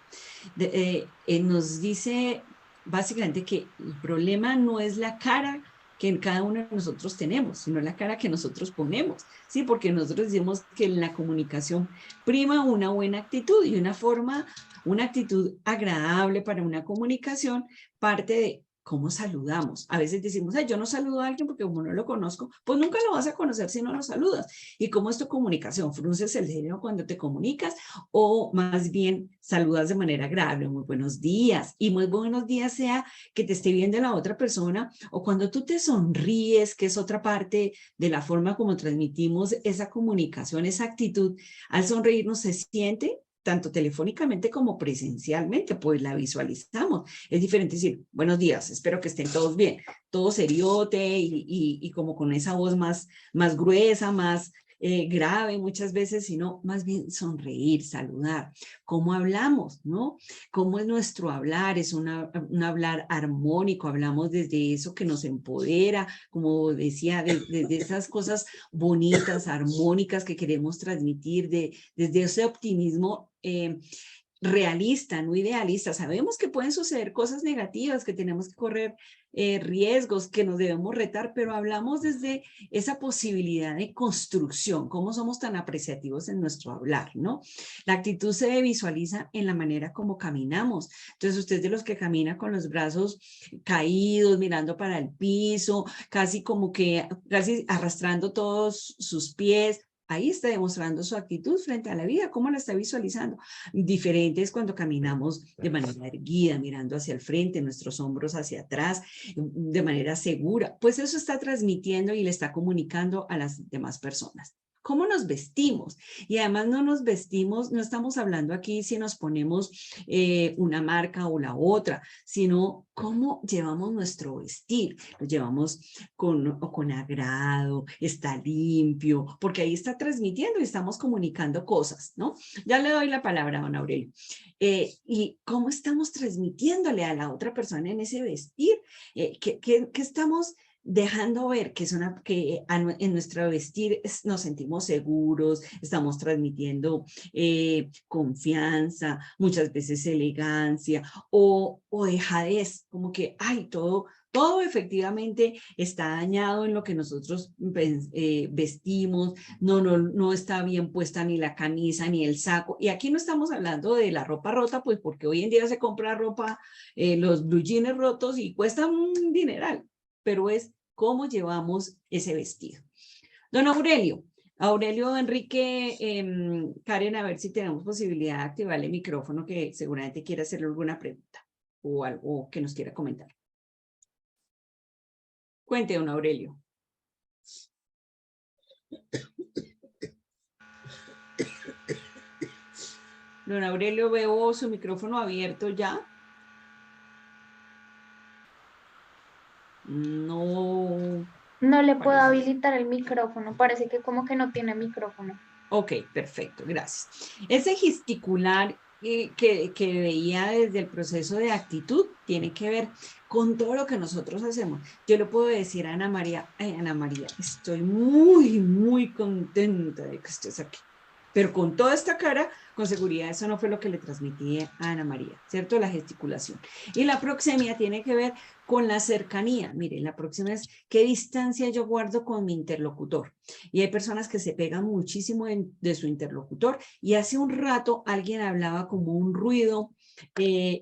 Nos dice básicamente que el problema no es la cara que cada uno de nosotros tenemos, sino la cara que nosotros ponemos, ¿sí? Porque nosotros decimos que en la comunicación prima una buena actitud y una actitud agradable para una comunicación parte de cómo saludamos. A veces decimos, yo no saludo a alguien porque como no lo conozco, pues nunca lo vas a conocer si no lo saludas. ¿Y cómo es tu comunicación? ¿Frunces el ceño cuando te comunicas o más bien saludas de manera agradable? Muy buenos días. Y muy buenos días sea que te esté viendo la otra persona o cuando tú te sonríes, que es otra parte de la forma como transmitimos esa comunicación, esa actitud. Al sonreírnos se siente tanto telefónicamente como presencialmente, pues la visualizamos. Es diferente decir, buenos días, espero que estén todos bien, todo seriote y como con esa voz más gruesa, más grave muchas veces, sino más bien sonreír, saludar. ¿Cómo hablamos, no? ¿Cómo es nuestro hablar? Es un hablar armónico, hablamos desde eso que nos empodera, como decía, desde esas cosas bonitas, armónicas que queremos transmitir, desde ese optimismo realista, no idealista. Sabemos que pueden suceder cosas negativas, que tenemos que correr riesgos, que nos debemos retar, pero hablamos desde esa posibilidad de construcción, cómo somos tan apreciativos en nuestro hablar, ¿no? La actitud se visualiza en la manera como caminamos. Entonces, usted es de los que camina con los brazos caídos, mirando para el piso, casi arrastrando todos sus pies. Ahí está demostrando su actitud frente a la vida, cómo la está visualizando. Diferente es cuando caminamos de manera erguida, mirando hacia el frente, nuestros hombros hacia atrás, de manera segura. Pues eso está transmitiendo y le está comunicando a las demás personas. ¿Cómo nos vestimos? Y además no nos vestimos, no estamos hablando aquí si nos ponemos una marca o la otra, sino cómo llevamos nuestro vestir. Lo llevamos con agrado, está limpio, porque ahí está transmitiendo y estamos comunicando cosas, ¿no? Ya le doy la palabra a don Aurelio. ¿Y cómo estamos transmitiéndole a la otra persona en ese vestir? ¿Qué estamos dejando ver que en nuestro vestir nos sentimos seguros, estamos transmitiendo confianza, muchas veces elegancia o dejadez, como que, todo efectivamente está dañado en lo que nosotros vestimos, no está bien puesta ni la camisa ni el saco. Y aquí no estamos hablando de la ropa rota, pues porque hoy en día se compra ropa, los blue jeans rotos y cuestan un dineral, pero es cómo llevamos ese vestido. Don Aurelio Enrique, Karen, a ver si tenemos posibilidad de activar el micrófono, que seguramente quiere hacerle alguna pregunta o algo que nos quiera comentar. Cuente, don Aurelio. Don Aurelio, veo su micrófono abierto ya. No le puedo Parece. habilitar el micrófono, parece que como que no tiene micrófono. Ok, perfecto, gracias. Ese gesticular que veía desde el proceso de actitud tiene que ver con todo lo que nosotros hacemos. Yo le puedo decir a Ana María, ay, Ana María, estoy muy contenta de que estés aquí. Pero con toda esta cara, con seguridad, eso no fue lo que le transmití a Ana María, ¿cierto? La gesticulación. Y la proxemia tiene que ver con la cercanía. Miren, la próxima es qué distancia yo guardo con mi interlocutor. Y hay personas que se pegan muchísimo de su interlocutor. Y hace un rato alguien hablaba como un ruido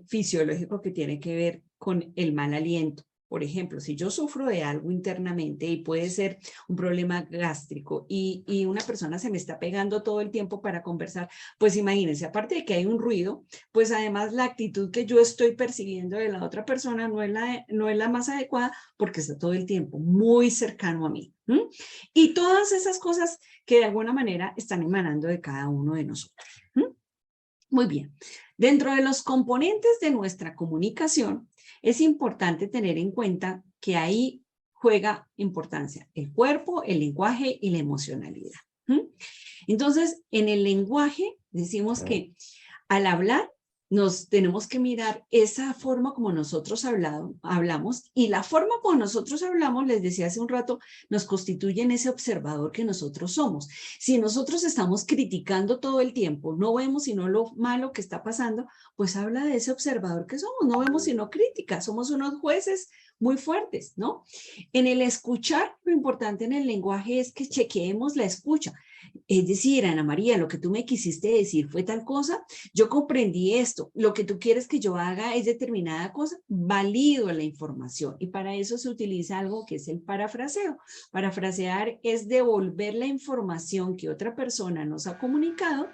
fisiológico que tiene que ver con el mal aliento. Por ejemplo, si yo sufro de algo internamente y puede ser un problema gástrico y una persona se me está pegando todo el tiempo para conversar, pues imagínense, aparte de que hay un ruido, pues además la actitud que yo estoy percibiendo de la otra persona no es la más adecuada porque está todo el tiempo muy cercano a mí. Y todas esas cosas que de alguna manera están emanando de cada uno de nosotros. Muy bien. Dentro de los componentes de nuestra comunicación, es importante tener en cuenta que ahí juega importancia el cuerpo, el lenguaje y la emocionalidad. Entonces, en el lenguaje decimos que al hablar nos tenemos que mirar esa forma como nosotros hablamos y la forma como nosotros hablamos, les decía hace un rato, nos constituye en ese observador que nosotros somos. Si nosotros estamos criticando todo el tiempo, no vemos sino lo malo que está pasando, pues habla de ese observador que somos, no vemos sino crítica, somos unos jueces muy fuertes, ¿no? En el escuchar, lo importante en el lenguaje es que chequeemos la escucha. Es decir, Ana María, lo que tú me quisiste decir fue tal cosa, yo comprendí esto, lo que tú quieres que yo haga es determinada cosa, valido la información y para eso se utiliza algo que es el parafraseo. Parafrasear es devolver la información que otra persona nos ha comunicado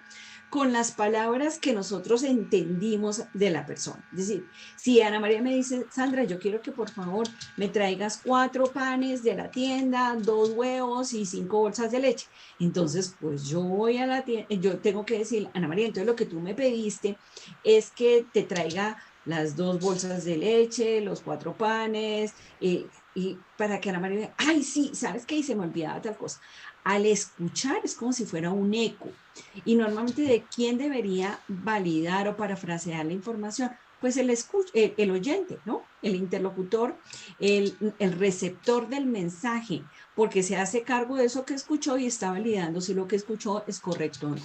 con las palabras que nosotros entendimos de la persona. Es decir, si Ana María me dice, Sandra, yo quiero que por favor me traigas 4 panes de la tienda, 2 huevos y 5 bolsas de leche. Entonces, pues yo voy a la tienda, yo tengo que decir, Ana María, entonces lo que tú me pediste es que te traiga las 2 bolsas de leche, los 4 panes, y para que Ana María diga, ay, sí, ¿sabes qué? Y se me olvidaba tal cosa. Al escuchar es como si fuera un eco. Y normalmente, ¿de quién debería validar o parafrasear la información? Pues el oyente, ¿no? El interlocutor, el receptor del mensaje, porque se hace cargo de eso que escuchó y está validando si lo que escuchó es correcto o no.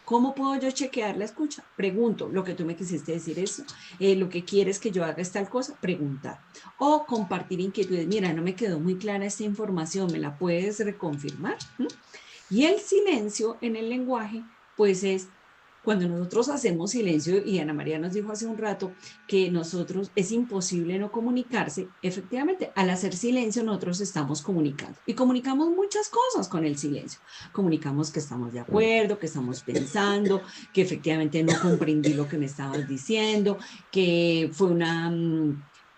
¿Cómo puedo yo chequear la escucha? Pregunto, lo que tú me quisiste decir eso, lo que quieres que yo haga es tal cosa, preguntar. O compartir inquietudes, mira, no me quedó muy clara esta información, ¿me la puedes reconfirmar? Y el silencio en el lenguaje, pues es cuando nosotros hacemos silencio, y Ana María nos dijo hace un rato que nosotros es imposible no comunicarse, efectivamente, al hacer silencio nosotros estamos comunicando y comunicamos muchas cosas con el silencio. Comunicamos que estamos de acuerdo, que estamos pensando, que efectivamente no comprendí lo que me estabas diciendo, que fue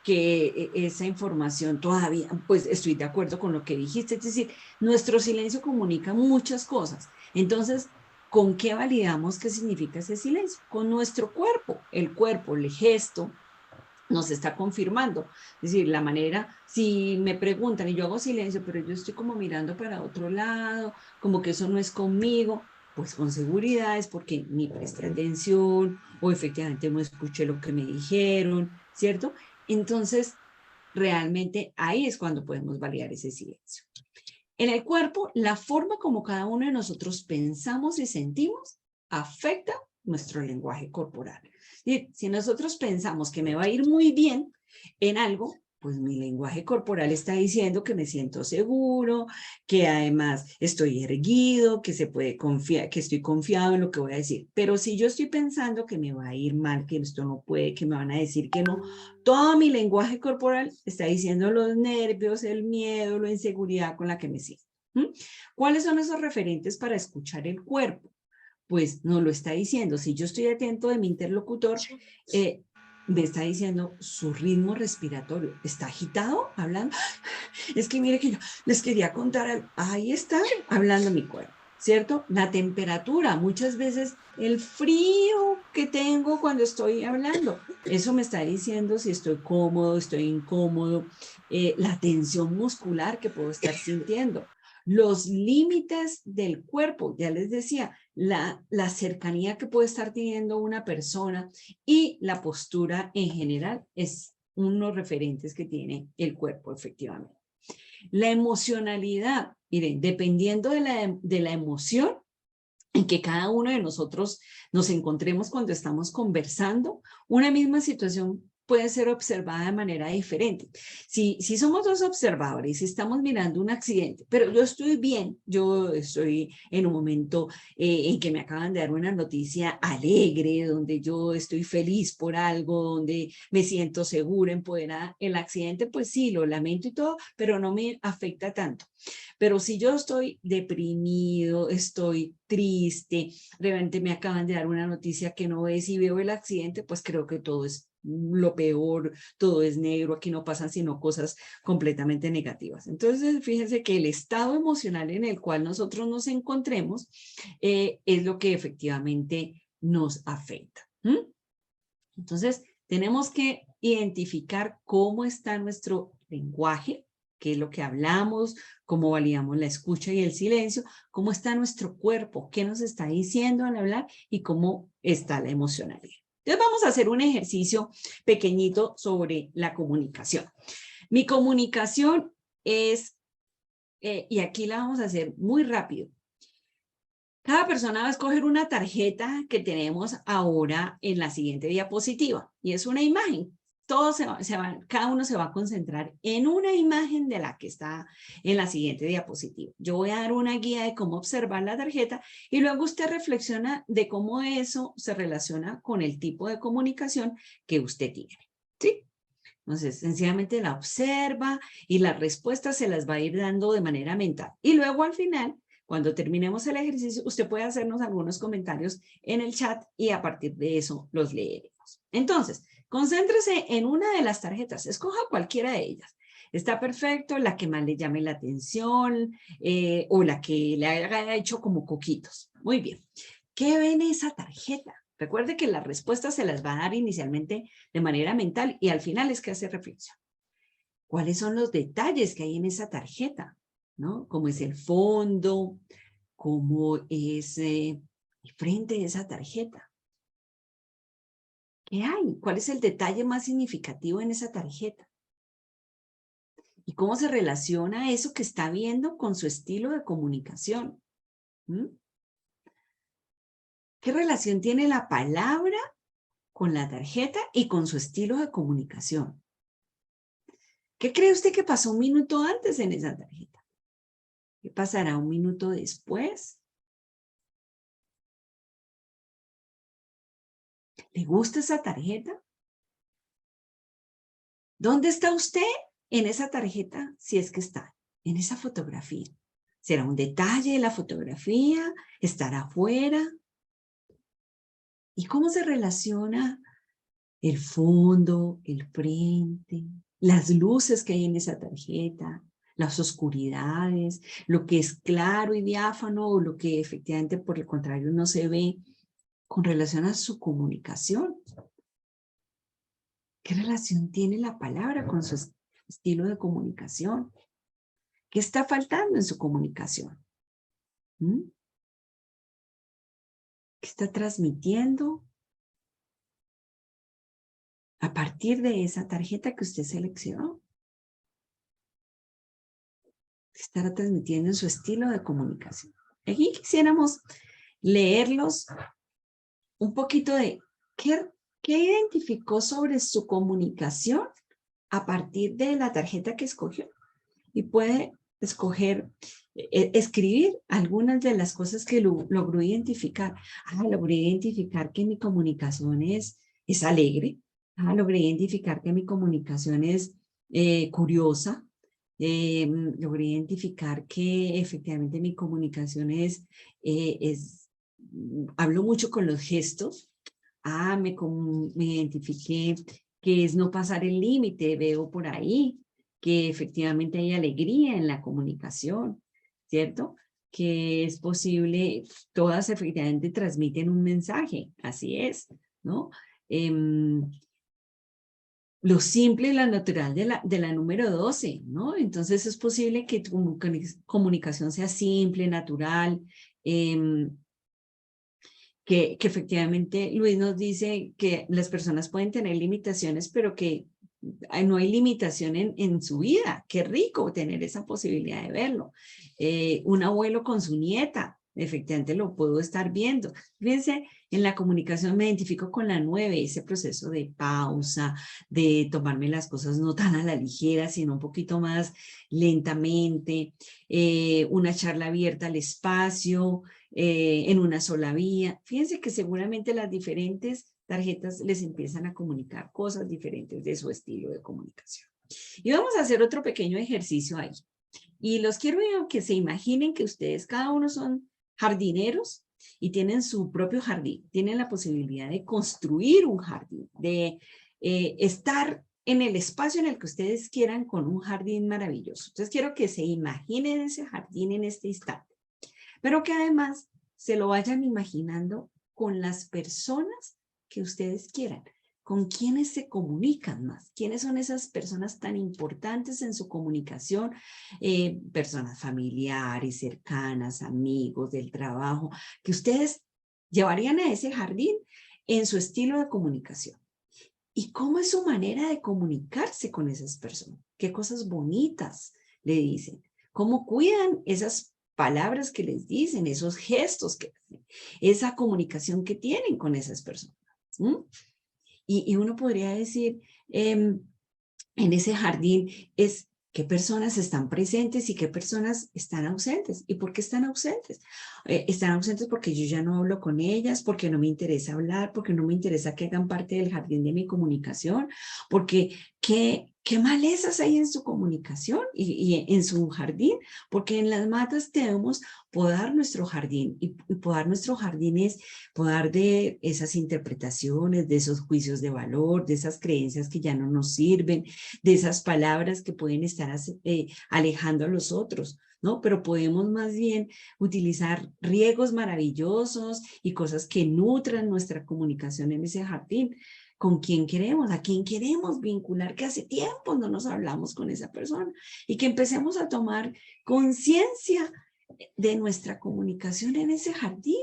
que esa información todavía, pues estoy de acuerdo con lo que dijiste, es decir, nuestro silencio comunica muchas cosas. Entonces, ¿con qué validamos qué significa ese silencio? Con nuestro cuerpo. El cuerpo, el gesto, nos está confirmando. Es decir, la manera, si me preguntan y yo hago silencio, pero yo estoy como mirando para otro lado, como que eso no es conmigo, pues con seguridad es porque ni presté atención o efectivamente no escuché lo que me dijeron, ¿cierto? Entonces, realmente ahí es cuando podemos validar ese silencio. En el cuerpo, la forma como cada uno de nosotros pensamos y sentimos afecta nuestro lenguaje corporal. Y si nosotros pensamos que me va a ir muy bien en algo, pues mi lenguaje corporal está diciendo que me siento seguro, que además estoy erguido, que se puede confiar, que estoy confiado en lo que voy a decir. Pero si yo estoy pensando que me va a ir mal, que esto no puede, que me van a decir que no, todo mi lenguaje corporal está diciendo los nervios, el miedo, la inseguridad con la que me siento. ¿Cuáles son esos referentes para escuchar el cuerpo? Pues nos lo está diciendo. Si yo estoy atento de mi interlocutor, me está diciendo su ritmo respiratorio. ¿Está agitado? ¿Hablando? Es que mire que yo les quería contar. Ahí está hablando mi cuerpo. ¿cierto? La temperatura, muchas veces el frío que tengo cuando estoy hablando, eso me está diciendo si estoy cómodo, estoy incómodo, la tensión muscular que puedo estar sintiendo, los límites del cuerpo, ya les decía, la cercanía que puede estar teniendo una persona y la postura en general es unos referentes que tiene el cuerpo, efectivamente. La emocionalidad, miren, dependiendo de la emoción en que cada uno de nosotros nos encontremos cuando estamos conversando, una misma situación puede ser observada de manera diferente. Si somos dos observadores y estamos mirando un accidente, pero yo estoy bien, yo estoy en un momento en que me acaban de dar una noticia alegre, donde yo estoy feliz por algo, donde me siento segura, empoderada, el accidente, pues sí, lo lamento y todo, pero no me afecta tanto. Pero si yo estoy deprimido, estoy triste, de repente me acaban de dar una noticia que no es y veo el accidente, pues creo que todo es lo peor, todo es negro, aquí no pasan sino cosas completamente negativas. Entonces, fíjense que el estado emocional en el cual nosotros nos encontremos es lo que efectivamente nos afecta. Entonces, tenemos que identificar cómo está nuestro lenguaje, qué es lo que hablamos, cómo validamos la escucha y el silencio, cómo está nuestro cuerpo, qué nos está diciendo al hablar y cómo está la emocionalidad. Entonces vamos a hacer un ejercicio pequeñito sobre la comunicación. Mi comunicación es, y aquí la vamos a hacer muy rápido. Cada persona va a escoger una tarjeta que tenemos ahora en la siguiente diapositiva y es una imagen. Cada uno se va a concentrar en una imagen de la que está en la siguiente diapositiva. Yo voy a dar una guía de cómo observar la tarjeta y luego usted reflexiona de cómo eso se relaciona con el tipo de comunicación que usted tiene. ¿Sí? Entonces, sencillamente la observa y las respuestas se las va a ir dando de manera mental. Y luego al final, cuando terminemos el ejercicio, usted puede hacernos algunos comentarios en el chat y a partir de eso los leeremos. Entonces, concéntrese en una de las tarjetas, escoja cualquiera de ellas. Está perfecto, la que más le llame la atención o la que le haya hecho como coquitos. Muy bien. ¿Qué ve en esa tarjeta? Recuerde que las respuestas se las va a dar inicialmente de manera mental y al final es que hace reflexión. ¿Cuáles son los detalles que hay en esa tarjeta? ¿No? ¿Cómo es el fondo? ¿Cómo es el frente de esa tarjeta? ¿Qué hay? ¿Cuál es el detalle más significativo en esa tarjeta? ¿Y cómo se relaciona eso que está viendo con su estilo de comunicación? ¿Qué relación tiene la palabra con la tarjeta y con su estilo de comunicación? ¿Qué cree usted que pasó un minuto antes en esa tarjeta? ¿Qué pasará un minuto después? ¿Le gusta esa tarjeta? ¿Dónde está usted en esa tarjeta si es que está en esa fotografía? ¿Será un detalle de la fotografía? ¿Estará afuera? ¿Y cómo se relaciona el fondo, el frente, las luces que hay en esa tarjeta, las oscuridades, lo que es claro y diáfano o lo que efectivamente por el contrario no se ve con relación a su comunicación? ¿Qué relación tiene la palabra con su estilo de comunicación? ¿Qué está faltando en su comunicación? ¿Qué está transmitiendo a partir de esa tarjeta que usted seleccionó? ¿Qué estará transmitiendo en su estilo de comunicación? Aquí quisiéramos leerlos un poquito de qué identificó sobre su comunicación a partir de la tarjeta que escogió. Y puede escoger, escribir algunas de las cosas que logró identificar. Logré identificar que mi comunicación es alegre. Logré identificar que mi comunicación es curiosa. Logré identificar que efectivamente mi comunicación hablo mucho con los gestos. Me identifiqué que es no pasar el límite, veo por ahí que efectivamente hay alegría en la comunicación, ¿cierto? que es posible, todas efectivamente transmiten un mensaje, así es, ¿no? Lo simple y lo natural de la número 12, ¿no? Entonces es posible que tu comunicación sea simple, natural, que efectivamente Luis nos dice que las personas pueden tener limitaciones, pero que no hay limitación en su vida. Qué rico tener esa posibilidad de verlo. Un abuelo con su nieta, efectivamente lo puedo estar viendo. Fíjense, en la comunicación me identifico con la 9, ese proceso de pausa, de tomarme las cosas no tan a la ligera, sino un poquito más lentamente, una charla abierta al espacio, en una sola vía. Fíjense que seguramente las diferentes tarjetas les empiezan a comunicar cosas diferentes de su estilo de comunicación. Y vamos a hacer otro pequeño ejercicio ahí. Y los quiero que se imaginen que ustedes, cada uno son jardineros y tienen su propio jardín. Tienen la posibilidad de construir un jardín, de estar en el espacio en el que ustedes quieran con un jardín maravilloso. Entonces quiero que se imaginen ese jardín en este instante, pero que además se lo vayan imaginando con las personas que ustedes quieran, con quienes se comunican más, quiénes son esas personas tan importantes en su comunicación, personas familiares, cercanas, amigos del trabajo, que ustedes llevarían a ese jardín en su estilo de comunicación. ¿Y cómo es su manera de comunicarse con esas personas? ¿Qué cosas bonitas le dicen? ¿Cómo cuidan esas palabras que les dicen, esos gestos que hacen, esa comunicación que tienen con esas personas? Y uno podría decir, en ese jardín es qué personas están presentes y qué personas están ausentes. ¿Y por qué están ausentes? Están ausentes porque yo ya no hablo con ellas, porque no me interesa hablar, porque no me interesa que hagan parte del jardín de mi comunicación, porque qué malezas hay en su comunicación y en su jardín, porque en las matas debemos podar nuestro jardín, y podar nuestro jardín es podar de esas interpretaciones, de esos juicios de valor, de esas creencias que ya no nos sirven, de esas palabras que pueden estar alejando a los otros, ¿no? Pero podemos más bien utilizar riegos maravillosos y cosas que nutran nuestra comunicación en ese jardín. ¿Con quién queremos? ¿A quién queremos vincular? Que hace tiempo no nos hablamos con esa persona y que empecemos a tomar conciencia de nuestra comunicación en ese jardín.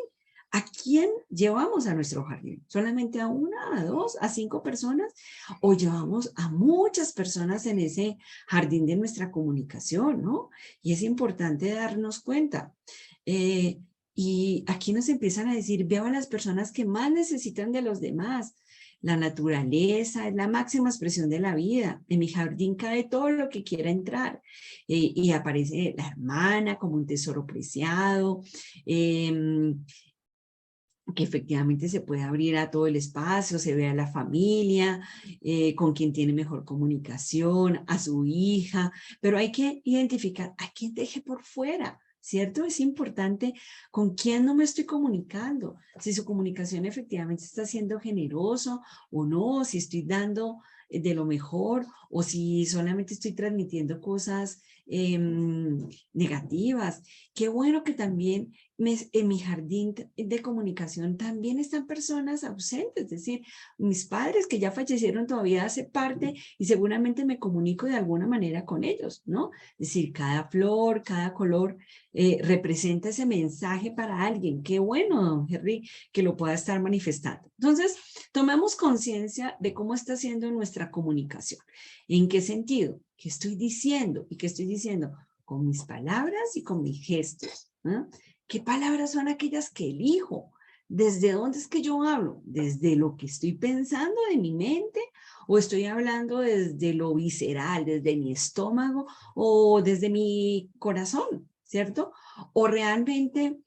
¿A quién llevamos a nuestro jardín? ¿Solamente a una, a dos, a 5 personas? ¿O llevamos a muchas personas en ese jardín de nuestra comunicación, no? Y es importante darnos cuenta. Y aquí nos empiezan a decir, veo a las personas que más necesitan de los demás. La naturaleza es la máxima expresión de la vida. En mi jardín cae todo lo que quiera entrar. Y aparece la hermana como un tesoro preciado, que efectivamente se puede abrir a todo el espacio, se ve a la familia, con quien tiene mejor comunicación, a su hija, pero hay que identificar a quién deje por fuera, ¿cierto? Es importante con quién no me estoy comunicando, si su comunicación efectivamente está siendo generoso o no, si estoy dando de lo mejor o si solamente estoy transmitiendo cosas negativas. Qué bueno que también en mi jardín de comunicación también están personas ausentes, es decir, mis padres que ya fallecieron todavía hace parte y seguramente me comunico de alguna manera con ellos, ¿no? Es decir, cada flor, cada color representa ese mensaje para alguien. Qué bueno, don Henry, que lo pueda estar manifestando. Entonces, tomemos conciencia de cómo está siendo nuestra comunicación. ¿En qué sentido? ¿Qué estoy diciendo? ¿Y qué estoy diciendo? Con mis palabras y con mis gestos, ¿no? ¿Qué palabras son aquellas que elijo? ¿Desde dónde es que yo hablo? ¿Desde lo que estoy pensando de mi mente? ¿O estoy hablando desde lo visceral, desde mi estómago o desde mi corazón? ¿Cierto? ¿O realmente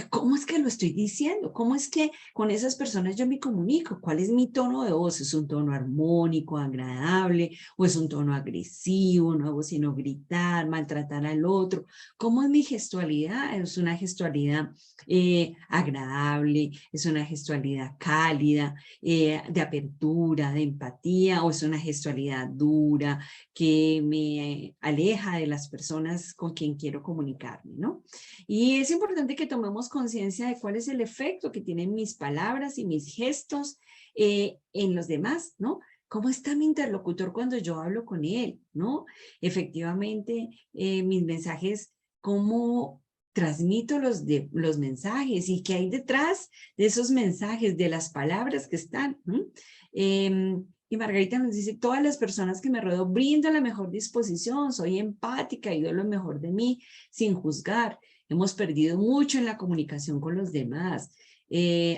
¿Cómo es que lo estoy diciendo? ¿Cómo es que con esas personas yo me comunico? ¿Cuál es mi tono de voz? ¿Es un tono armónico, agradable? ¿O es un tono agresivo? No hago sino gritar, maltratar al otro. ¿Cómo es mi gestualidad? ¿Es una gestualidad agradable? ¿Es una gestualidad cálida, de apertura, de empatía? ¿O es una gestualidad dura que me aleja de las personas con quien quiero comunicarme, ¿no? Y es importante que tomemos conciencia de cuál es el efecto que tienen mis palabras y mis gestos en los demás, ¿no? ¿Cómo está mi interlocutor cuando yo hablo con él, ¿no? Efectivamente, mis mensajes, ¿cómo transmito los mensajes y qué hay detrás de esos mensajes, de las palabras que están? Y Margarita nos dice, todas las personas que me rodeo brindo la mejor disposición, soy empática y doy lo mejor de mí sin juzgar. Hemos perdido mucho en la comunicación con los demás.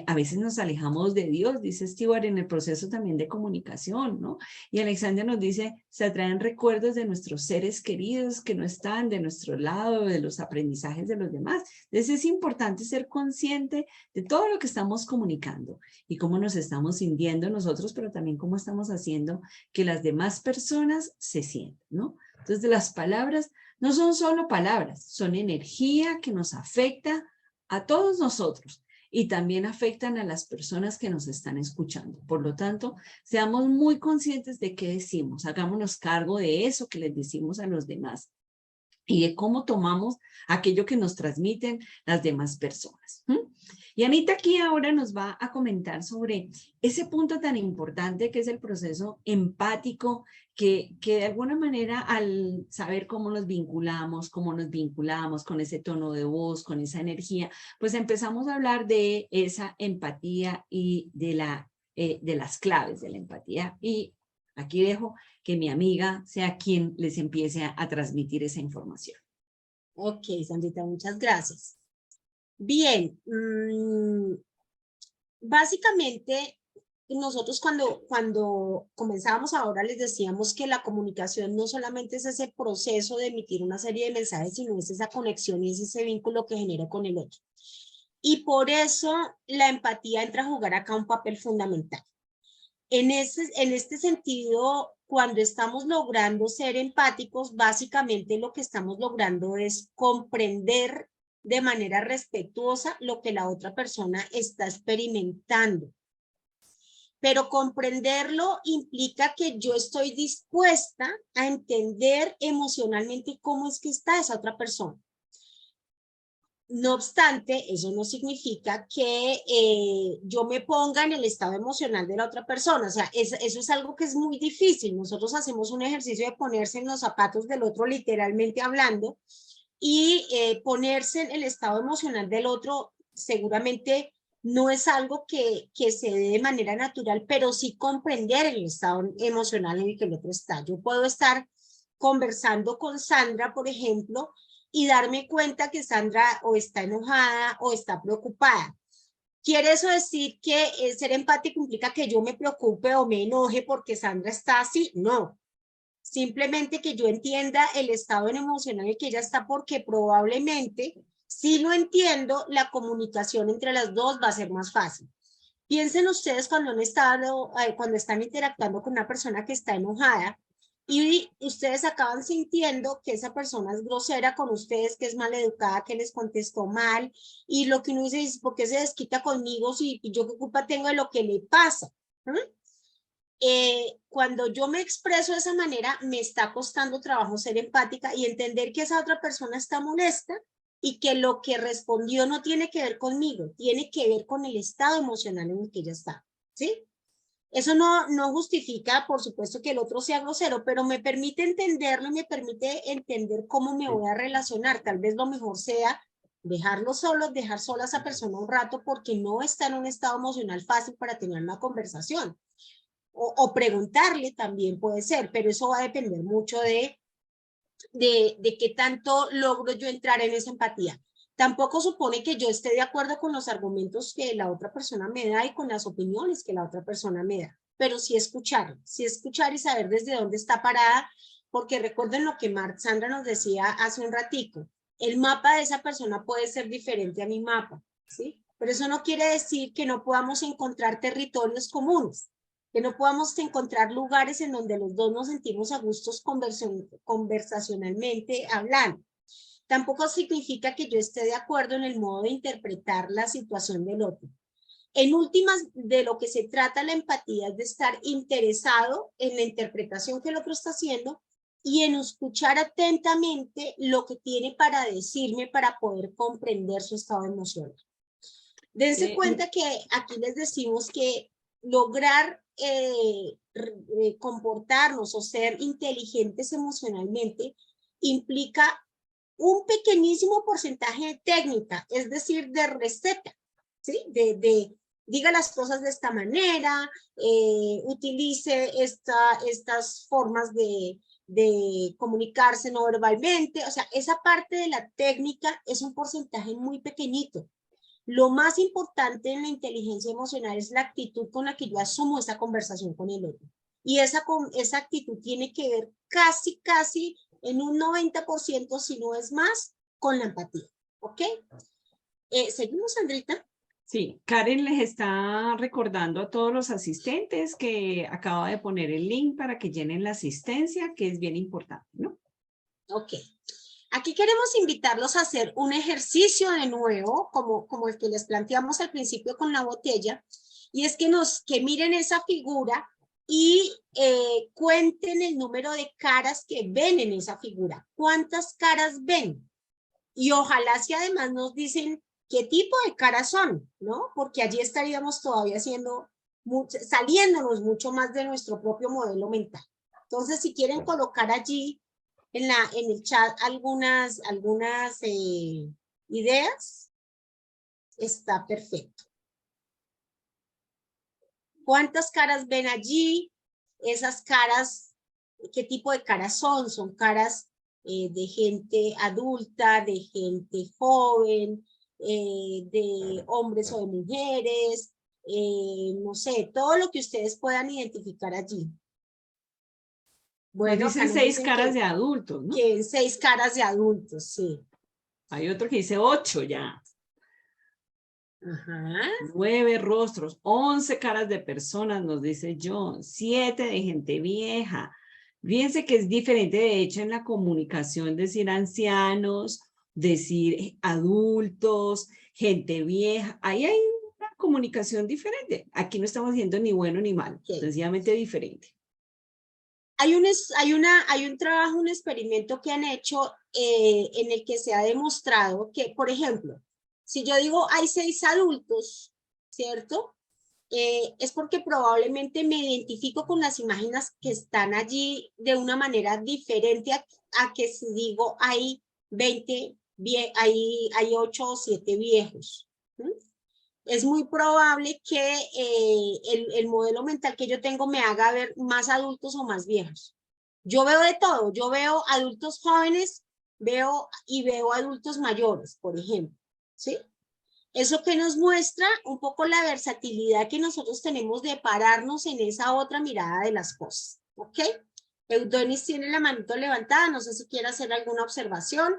A veces nos alejamos de Dios, dice Stewart, en el proceso también de comunicación, ¿no? Y Alexandra nos dice, se atraen recuerdos de nuestros seres queridos que no están de nuestro lado, de los aprendizajes de los demás. Entonces es importante ser consciente de todo lo que estamos comunicando y cómo nos estamos sintiendo nosotros, pero también cómo estamos haciendo que las demás personas se sientan, ¿no? Entonces las palabras no son solo palabras, son energía que nos afecta a todos nosotros y también afectan a las personas que nos están escuchando. Por lo tanto, seamos muy conscientes de qué decimos, hagámonos cargo de eso que les decimos a los demás y de cómo tomamos aquello que nos transmiten las demás personas. Y Anita aquí ahora nos va a comentar sobre ese punto tan importante que es el proceso empático, que de alguna manera al saber cómo nos vinculamos con ese tono de voz, con esa energía, pues empezamos a hablar de esa empatía y de las claves de la empatía. Y aquí dejo que mi amiga sea quien les empiece a transmitir esa información. Ok, Sandrita, muchas gracias. Bien, básicamente nosotros cuando comenzábamos ahora les decíamos que la comunicación no solamente es ese proceso de emitir una serie de mensajes, sino es esa conexión y es ese vínculo que genera con el otro. Y por eso la empatía entra a jugar acá un papel fundamental. En este sentido, cuando estamos logrando ser empáticos, básicamente lo que estamos logrando es comprender de manera respetuosa lo que la otra persona está experimentando. Pero comprenderlo implica que yo estoy dispuesta a entender emocionalmente cómo es que está esa otra persona. No obstante, eso no significa que yo me ponga en el estado emocional de la otra persona. O sea, eso es algo que es muy difícil. Nosotros hacemos un ejercicio de ponerse en los zapatos del otro, literalmente hablando, y ponerse en el estado emocional del otro seguramente no es algo que se dé de manera natural, pero sí comprender el estado emocional en el que el otro está. Yo puedo estar conversando con Sandra, por ejemplo, y darme cuenta que Sandra o está enojada o está preocupada. ¿Quiere eso decir que ser empático implica que yo me preocupe o me enoje porque Sandra está así? No. Simplemente que yo entienda el estado emocional en el que ella está, porque probablemente, si lo entiendo, la comunicación entre las dos va a ser más fácil. Piensen ustedes cuando están interactuando con una persona que está enojada, y ustedes acaban sintiendo que esa persona es grosera con ustedes, que es maleducada, que les contestó mal, y lo que uno dice es, ¿por qué se desquita conmigo si yo qué culpa tengo de lo que le pasa? Cuando yo me expreso de esa manera, me está costando trabajo ser empática y entender que esa otra persona está molesta y que lo que respondió no tiene que ver conmigo, tiene que ver con el estado emocional en el que ella está, ¿sí? Eso no justifica, por supuesto, que el otro sea grosero, pero me permite entenderlo y me permite entender cómo me voy a relacionar. Tal vez lo mejor sea dejarlo solo, dejar sola a esa persona un rato porque no está en un estado emocional fácil para tener una conversación. O preguntarle también puede ser, pero eso va a depender mucho de qué tanto logro yo entrar en esa empatía. Tampoco supone que yo esté de acuerdo con los argumentos que la otra persona me da y con las opiniones que la otra persona me da, pero sí escuchar y saber desde dónde está parada, porque recuerden lo que Sandra nos decía hace un ratico, el mapa de esa persona puede ser diferente a mi mapa, ¿sí? Pero eso no quiere decir que no podamos encontrar territorios comunes, que no podamos encontrar lugares en donde los dos nos sentimos a gustos conversacionalmente hablando. Tampoco significa que yo esté de acuerdo en el modo de interpretar la situación del otro. En últimas, de lo que se trata la empatía es de estar interesado en la interpretación que el otro está haciendo y en escuchar atentamente lo que tiene para decirme para poder comprender su estado emocional. Dense cuenta que aquí les decimos que lograr comportarnos o ser inteligentes emocionalmente implica un pequeñísimo porcentaje de técnica, es decir, de receta, ¿sí? Diga las cosas de esta manera, utilice estas formas de comunicarse no verbalmente, o sea, esa parte de la técnica es un porcentaje muy pequeñito. Lo más importante en la inteligencia emocional es la actitud con la que yo asumo esa conversación con el otro. Y esa actitud tiene que ver casi en un 90%, si no es más, con la empatía. ¿Ok? ¿Seguimos, Sandrita? Sí, Karen les está recordando a todos los asistentes que acaba de poner el link para que llenen la asistencia, que es bien importante, ¿no? Ok. Aquí queremos invitarlos a hacer un ejercicio de nuevo, como el que les planteamos al principio con la botella, y es que miren esa figura y cuenten el número de caras que ven en esa figura. ¿Cuántas caras ven? Y ojalá si además nos dicen qué tipo de caras son, ¿no? Porque allí estaríamos todavía saliéndonos mucho más de nuestro propio modelo mental. Entonces, si quieren colocar allí en el chat algunas ideas, está perfecto. ¿Cuántas caras ven allí? Esas caras, ¿qué tipo de caras son? Son caras de gente adulta, de gente joven, de hombres o de mujeres, no sé, todo lo que ustedes puedan identificar allí. Bueno, nos dicen 6 caras de adultos, ¿no? Que 6 caras de adultos, sí. Hay otro que dice 8 ya. Ajá. 9 rostros, 11 caras de personas, nos dice John, 7 de gente vieja. Fíjense que es diferente, de hecho, en la comunicación decir ancianos, decir adultos, gente vieja. Ahí hay una comunicación diferente. Aquí no estamos diciendo ni bueno ni malo, sencillamente diferente. Hay un trabajo, un experimento que han hecho en el que se ha demostrado que, por ejemplo, si yo digo hay 6 adultos, ¿cierto? Es porque probablemente me identifico con las imágenes que están allí de una manera diferente a que si digo hay 20, hay 8 o 7 viejos. ¿Sí? Es muy probable que el modelo mental que yo tengo me haga ver más adultos o más viejos. Yo veo de todo, yo veo adultos jóvenes, veo adultos mayores, por ejemplo, ¿sí? Eso que nos muestra un poco la versatilidad que nosotros tenemos de pararnos en esa otra mirada de las cosas, ¿ok? Eudonis tiene la manito levantada, no sé si quiere hacer alguna observación.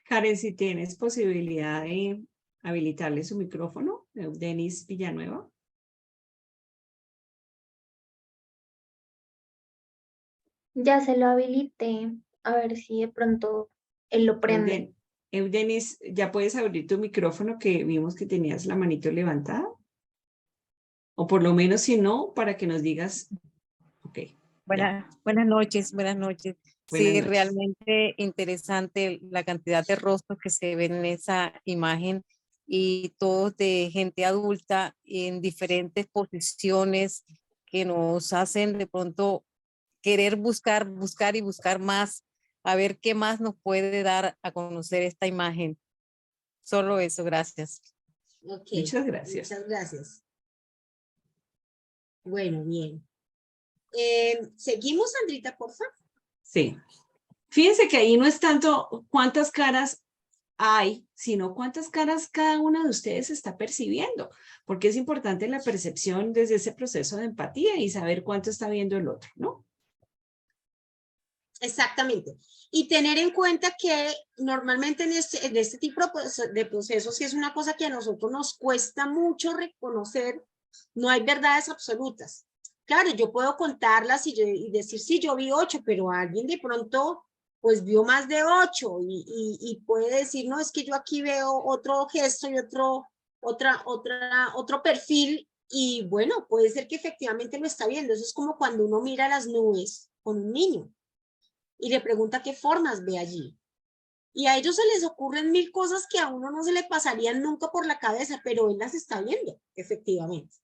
Karen, si tienes posibilidad de habilitarle su micrófono, Eudenis Villanueva. Ya se lo habilité. A ver si de pronto él lo prende. Eudenis, ¿ya puedes abrir tu micrófono que vimos que tenías la manito levantada? O por lo menos si no, para que nos digas. Ok. Buenas noches, buenas noches. Buenas Sí, noches. realmente interesante la cantidad de rostros que se ven en esa imagen y todos de gente adulta en diferentes posiciones que nos hacen de pronto querer buscar y buscar más, a ver qué más nos puede dar a conocer esta imagen. Solo eso, gracias. Okay, muchas gracias. Muchas gracias. Bueno, bien. ¿Seguimos, Sandrita, por favor? Sí. Fíjense que ahí no es tanto cuántas caras hay, sino cuántas caras cada una de ustedes está percibiendo, porque es importante la percepción desde ese proceso de empatía y saber cuánto está viendo el otro, ¿no? Exactamente. Y tener en cuenta que normalmente en este tipo de procesos, si es una cosa que a nosotros nos cuesta mucho reconocer, no hay verdades absolutas. Claro, yo puedo contarlas y decir, sí, yo vi 8, pero alguien de pronto pues vio más de 8 y puede decir, no, es que yo aquí veo otro gesto y otro perfil, y bueno, puede ser que efectivamente lo está viendo. Eso es como cuando uno mira las nubes con un niño y le pregunta qué formas ve allí. Y a ellos se les ocurren 1000 cosas que a uno no se le pasarían nunca por la cabeza, pero él las está viendo, efectivamente.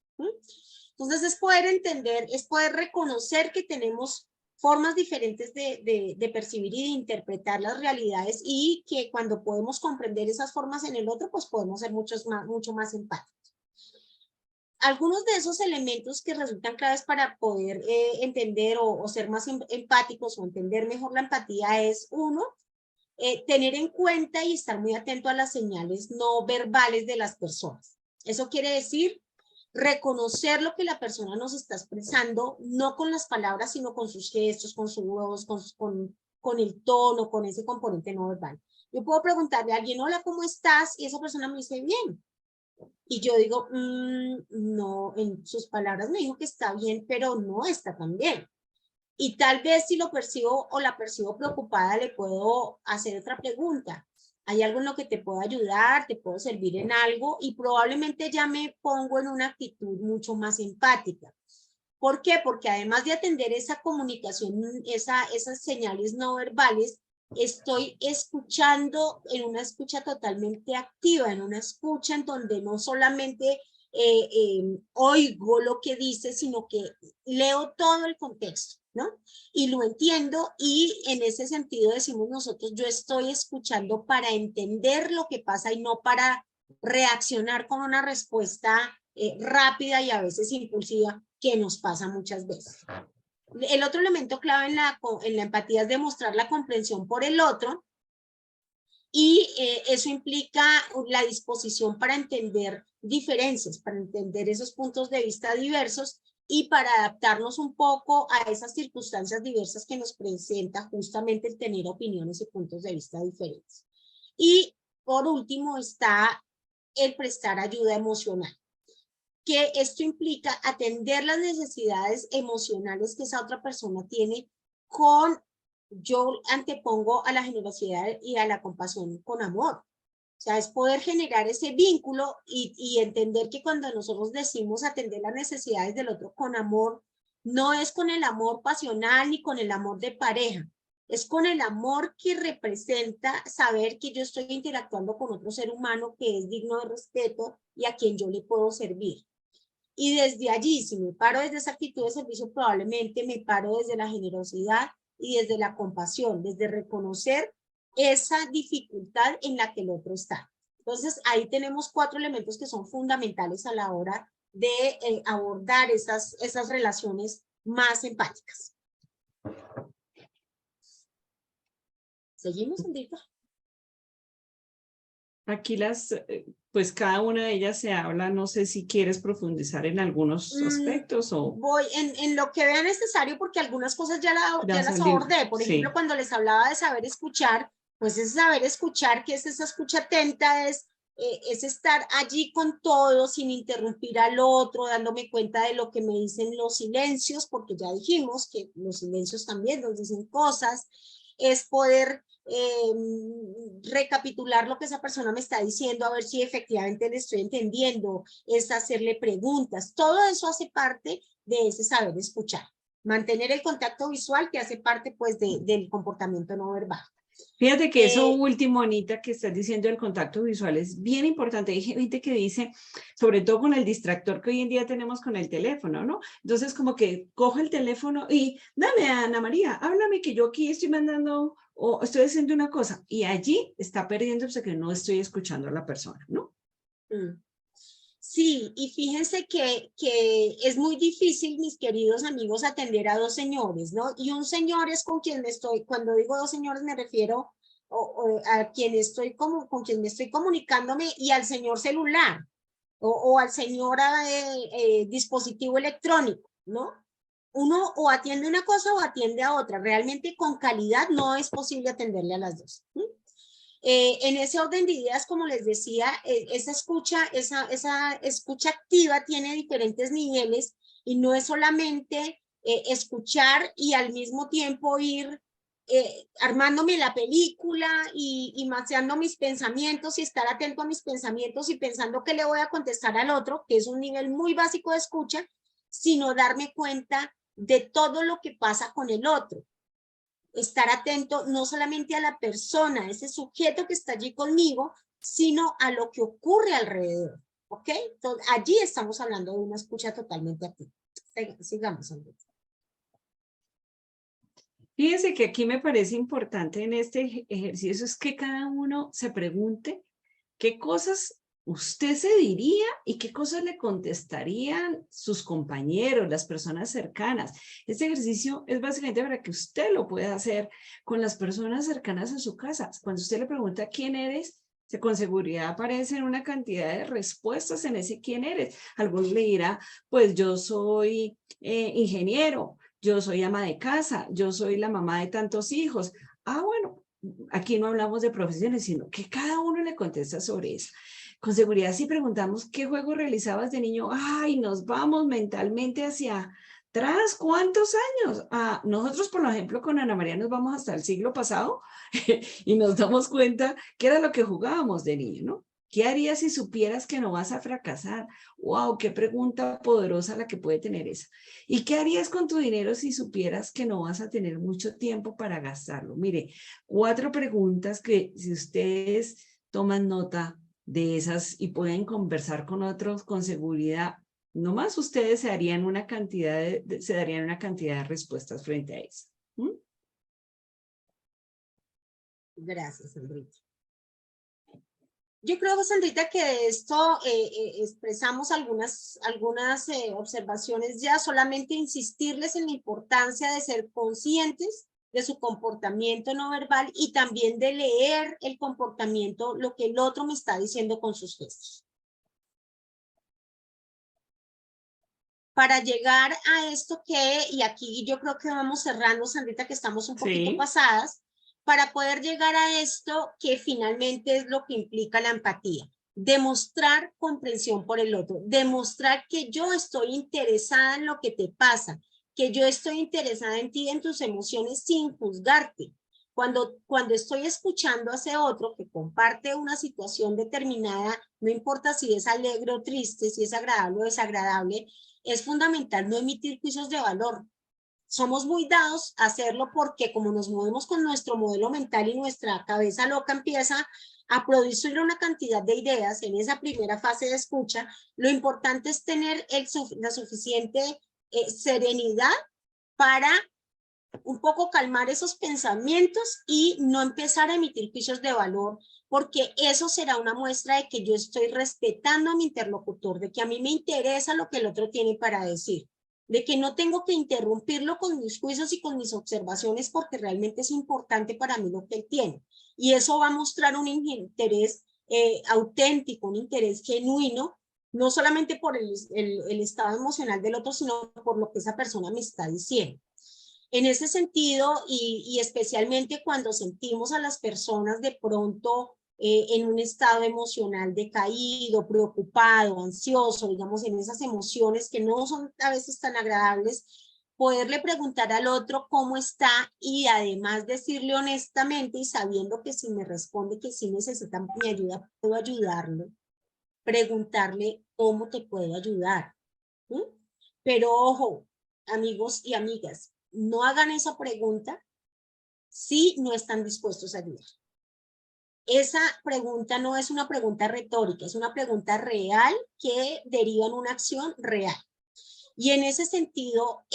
Entonces es poder entender, es poder reconocer que tenemos formas diferentes de percibir y de interpretar las realidades, y que cuando podemos comprender esas formas en el otro, pues podemos ser mucho más empáticos. Algunos de esos elementos que resultan claves para poder entender o ser más empáticos o entender mejor la empatía es, uno, tener en cuenta y estar muy atento a las señales no verbales de las personas. Eso quiere decir reconocer lo que la persona nos está expresando, no con las palabras, sino con sus gestos, con su voz, con el tono, con ese componente no verbal. Yo puedo preguntarle a alguien, hola, ¿cómo estás? Y esa persona me dice, bien. Y yo digo, no, en sus palabras me dijo que está bien, pero no está tan bien. Y tal vez si lo percibo o la percibo preocupada, le puedo hacer otra pregunta. ¿Hay algo en lo que te puedo ayudar? ¿Te puedo servir en algo? Y probablemente ya me pongo en una actitud mucho más empática. ¿Por qué? Porque además de atender esa comunicación, esas señales no verbales, estoy escuchando en una escucha totalmente activa, en una escucha en donde no solamente oigo lo que dice, sino que leo todo el contexto, ¿no? Y lo entiendo, y en ese sentido decimos nosotros, yo estoy escuchando para entender lo que pasa y no para reaccionar con una respuesta rápida y a veces impulsiva, que nos pasa muchas veces. El otro elemento clave en la empatía es demostrar la comprensión por el otro, y eso implica la disposición para entender diferencias, para entender esos puntos de vista diversos y para adaptarnos un poco a esas circunstancias diversas que nos presenta justamente el tener opiniones y puntos de vista diferentes. Y por último está el prestar ayuda emocional, que esto implica atender las necesidades emocionales que esa otra persona tiene yo antepongo a la generosidad y a la compasión con amor. O sea, es poder generar ese vínculo y entender que cuando nosotros decimos atender las necesidades del otro con amor, no es con el amor pasional ni con el amor de pareja, es con el amor que representa saber que yo estoy interactuando con otro ser humano que es digno de respeto y a quien yo le puedo servir. Y desde allí, si me paro desde esa actitud de servicio, probablemente me paro desde la generosidad y desde la compasión, desde reconocer esa dificultad en la que el otro está. Entonces, ahí tenemos 4 elementos que son fundamentales a la hora de abordar esas relaciones más empáticas. ¿Seguimos, Andrita? Aquí pues cada una de ellas se habla, no sé si quieres profundizar en algunos aspectos o... Voy en lo que vea necesario, porque algunas cosas ya las abordé. Por ejemplo, cuando les hablaba de saber escuchar, pues es saber escuchar, que es esa escucha atenta, es estar allí con todo, sin interrumpir al otro, dándome cuenta de lo que me dicen los silencios, porque ya dijimos que los silencios también nos dicen cosas, es poder recapitular lo que esa persona me está diciendo, a ver si efectivamente le estoy entendiendo, es hacerle preguntas. Todo eso hace parte de ese saber escuchar. Mantener el contacto visual, que hace parte pues del comportamiento no verbal. Fíjate que eso último, Anita, que estás diciendo del contacto visual es bien importante. Hay gente que dice, sobre todo con el distractor que hoy en día tenemos con el teléfono, ¿no? Entonces como que coge el teléfono y dame, Ana María, háblame que yo aquí estoy mandando o estoy haciendo una cosa, y allí está perdiéndose que no estoy escuchando a la persona, ¿no? Sí, y fíjense que es muy difícil, mis queridos amigos, atender a 2 señores, ¿no? Y un señor es con quien cuando digo 2 señores me refiero a quien con quien me estoy comunicándome, y al señor celular o al señor dispositivo electrónico, ¿no? uno o atiende una cosa o atiende a otra. Realmente con calidad no es posible atenderle a las dos. En ese orden de ideas, como les decía, esa escucha activa tiene diferentes niveles y no es solamente escuchar y al mismo tiempo ir armándome la película y maceando mis pensamientos y estar atento a mis pensamientos y pensando que le voy a contestar al otro, que es un nivel muy básico de escucha, sino darme cuenta de todo lo que pasa con el otro. Estar atento no solamente a la persona, ese sujeto que está allí conmigo, sino a lo que ocurre alrededor. ¿Ok? Entonces, allí estamos hablando de una escucha totalmente activa. Sigamos, Andrés. Fíjense que aquí me parece importante en este ejercicio es que cada uno se pregunte qué cosas usted se diría y qué cosas le contestarían sus compañeros, las personas cercanas. Este ejercicio es básicamente para que usted lo pueda hacer con las personas cercanas a su casa. Cuando usted le pregunta quién eres, con seguridad aparecen una cantidad de respuestas en ese quién eres. Algunos le dirá, pues yo soy ingeniero, yo soy ama de casa, yo soy la mamá de tantos hijos. Ah, bueno, aquí no hablamos de profesiones, sino que cada uno le contesta sobre eso. Con seguridad, si preguntamos qué juego realizabas de niño, ay, nos vamos mentalmente hacia atrás. ¿Cuántos años? Nosotros, por ejemplo, con Ana María nos vamos hasta el siglo pasado y nos damos cuenta que era lo que jugábamos de niño, ¿no? ¿Qué harías si supieras que no vas a fracasar? ¡Wow! ¡Qué pregunta poderosa la que puede tener esa! ¿Y qué harías con tu dinero si supieras que no vas a tener mucho tiempo para gastarlo? Mire, 4 preguntas que si ustedes toman nota de esas y pueden conversar con otros con seguridad, nomás ustedes se darían una cantidad de respuestas frente a eso. Gracias, Sandrita. Yo creo, Sandrita, que de esto expresamos algunas observaciones ya, solamente insistirles en la importancia de ser conscientes de su comportamiento no verbal y también de leer el comportamiento, lo que el otro me está diciendo con sus gestos. Para llegar a esto y aquí yo creo que vamos cerrando, Sandrita, que estamos un poquito pasadas, para poder llegar a esto que finalmente es lo que implica la empatía. Demostrar comprensión por el otro, demostrar que yo estoy interesada en lo que te pasa, que yo estoy interesada en ti, en tus emociones, sin juzgarte. Cuando estoy escuchando a ese otro que comparte una situación determinada, no importa si es alegre o triste, si es agradable o desagradable, es fundamental no emitir juicios de valor. Somos muy dados a hacerlo porque como nos movemos con nuestro modelo mental y nuestra cabeza loca empieza a producir una cantidad de ideas en esa primera fase de escucha, lo importante es tener la suficiente serenidad para un poco calmar esos pensamientos y no empezar a emitir juicios de valor, porque eso será una muestra de que yo estoy respetando a mi interlocutor, de que a mí me interesa lo que el otro tiene para decir, de que no tengo que interrumpirlo con mis juicios y con mis observaciones porque realmente es importante para mí lo que él tiene. Y eso va a mostrar un interés auténtico, un interés genuino, no solamente por el estado emocional del otro, sino por lo que esa persona me está diciendo. En ese sentido, y especialmente cuando sentimos a las personas de pronto en un estado emocional decaído, preocupado, ansioso, digamos, en esas emociones que no son a veces tan agradables, poderle preguntar al otro cómo está y además decirle honestamente y sabiendo que si me responde que sí necesita mi ayuda, puedo ayudarlo. Preguntarle cómo te puedo ayudar. ¿Sí? Pero ojo, amigos y amigas, no hagan esa pregunta si no están dispuestos a ayudar. Esa pregunta no es una pregunta retórica, es una pregunta real que deriva en una acción real. Y en ese sentido,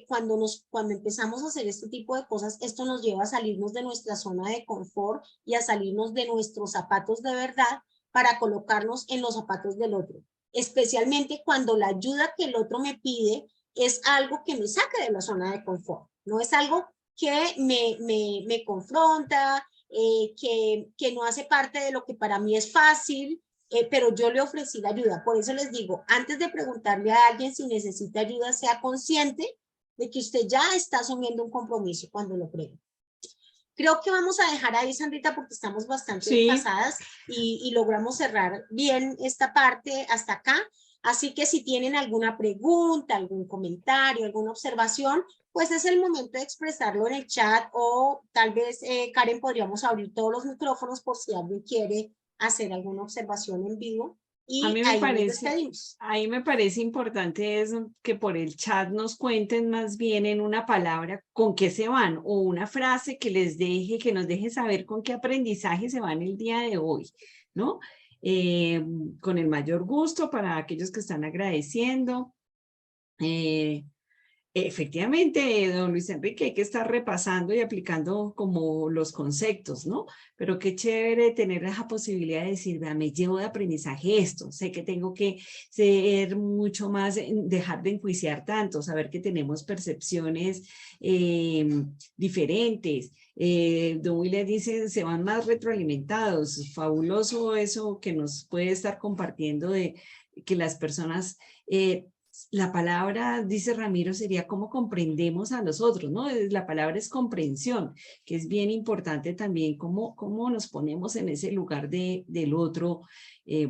cuando empezamos a hacer este tipo de cosas, esto nos lleva a salirnos de nuestra zona de confort y a salirnos de nuestros zapatos de verdad para colocarnos en los zapatos del otro. Especialmente cuando la ayuda que el otro me pide es algo que me saca de la zona de confort. No es algo que me confronta, que no hace parte de lo que para mí es fácil, pero yo le ofrecí la ayuda. Por eso les digo, antes de preguntarle a alguien si necesita ayuda, sea consciente de que usted ya está asumiendo un compromiso cuando lo pruebe. Creo que vamos a dejar ahí, Sandrita, porque estamos bastante Sí. pasadas y logramos cerrar bien esta parte hasta acá. Así que si tienen alguna pregunta, algún comentario, alguna observación, pues es el momento de expresarlo en el chat o tal vez, Karen, podríamos abrir todos los micrófonos por si alguien quiere hacer alguna observación en vivo. Y A mí me ahí nos parece, despedimos. ahí me parece importante es que por el chat nos cuenten más bien en una palabra con qué se van o una frase que les deje, que nos deje saber con qué aprendizaje se van el día de hoy, ¿no? Con el mayor gusto para aquellos que están agradeciendo. Efectivamente, don Luis Enrique, hay que estar repasando y aplicando como los conceptos, ¿no? Pero qué chévere tener esa posibilidad de decir, vea, me llevo de aprendizaje esto, sé que tengo que ser mucho más, dejar de enjuiciar tanto, saber que tenemos percepciones diferentes. Don William dice, se van más retroalimentados, fabuloso eso que nos puede estar compartiendo de que las personas... la palabra, dice Ramiro, sería cómo comprendemos a los otros, ¿no? La palabra es comprensión, que es bien importante también cómo nos ponemos en ese lugar del otro.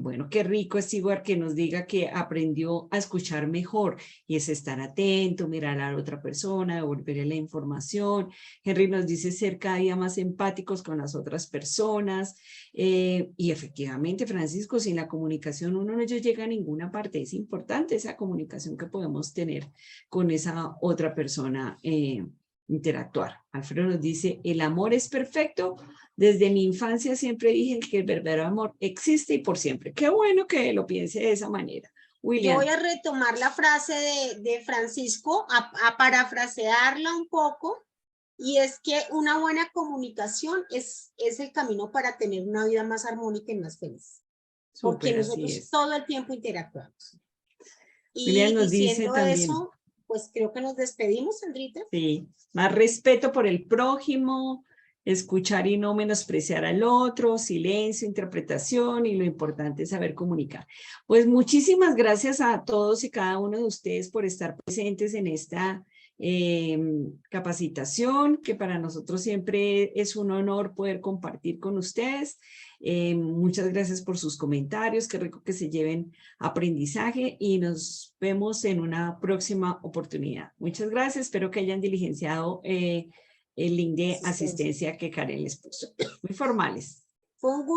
Bueno, qué rico es igual que nos diga que aprendió a escuchar mejor y es estar atento, mirar a la otra persona, devolverle la información. Henry nos dice ser cada día más empáticos con las otras personas. Y efectivamente, Francisco, sin la comunicación uno no llega a ninguna parte. Es importante esa comunicación que podemos tener con esa otra persona, interactuar. Alfredo nos dice, el amor es perfecto. Desde mi infancia siempre dije que el verdadero amor existe y por siempre. Qué bueno que lo piense de esa manera. William. Yo voy a retomar la frase de Francisco, a parafrasearla un poco, y es que una buena comunicación es el camino para tener una vida más armónica y más feliz. Porque Súper, así nosotros es. todo el tiempo interactuamos. William nos dice siendo también, eso, pues creo que nos despedimos, Sandrita. sí, más respeto por el prójimo, escuchar y no menospreciar al otro, silencio, interpretación y lo importante es saber comunicar. Pues muchísimas gracias a todos y cada uno de ustedes por estar presentes en esta capacitación, que para nosotros siempre es un honor poder compartir con ustedes. Muchas gracias por sus comentarios, qué rico que se lleven aprendizaje y nos vemos en una próxima oportunidad. Muchas gracias, espero que hayan diligenciado el link de asistencia que Karen les puso. Muy formales. Fue un gusto.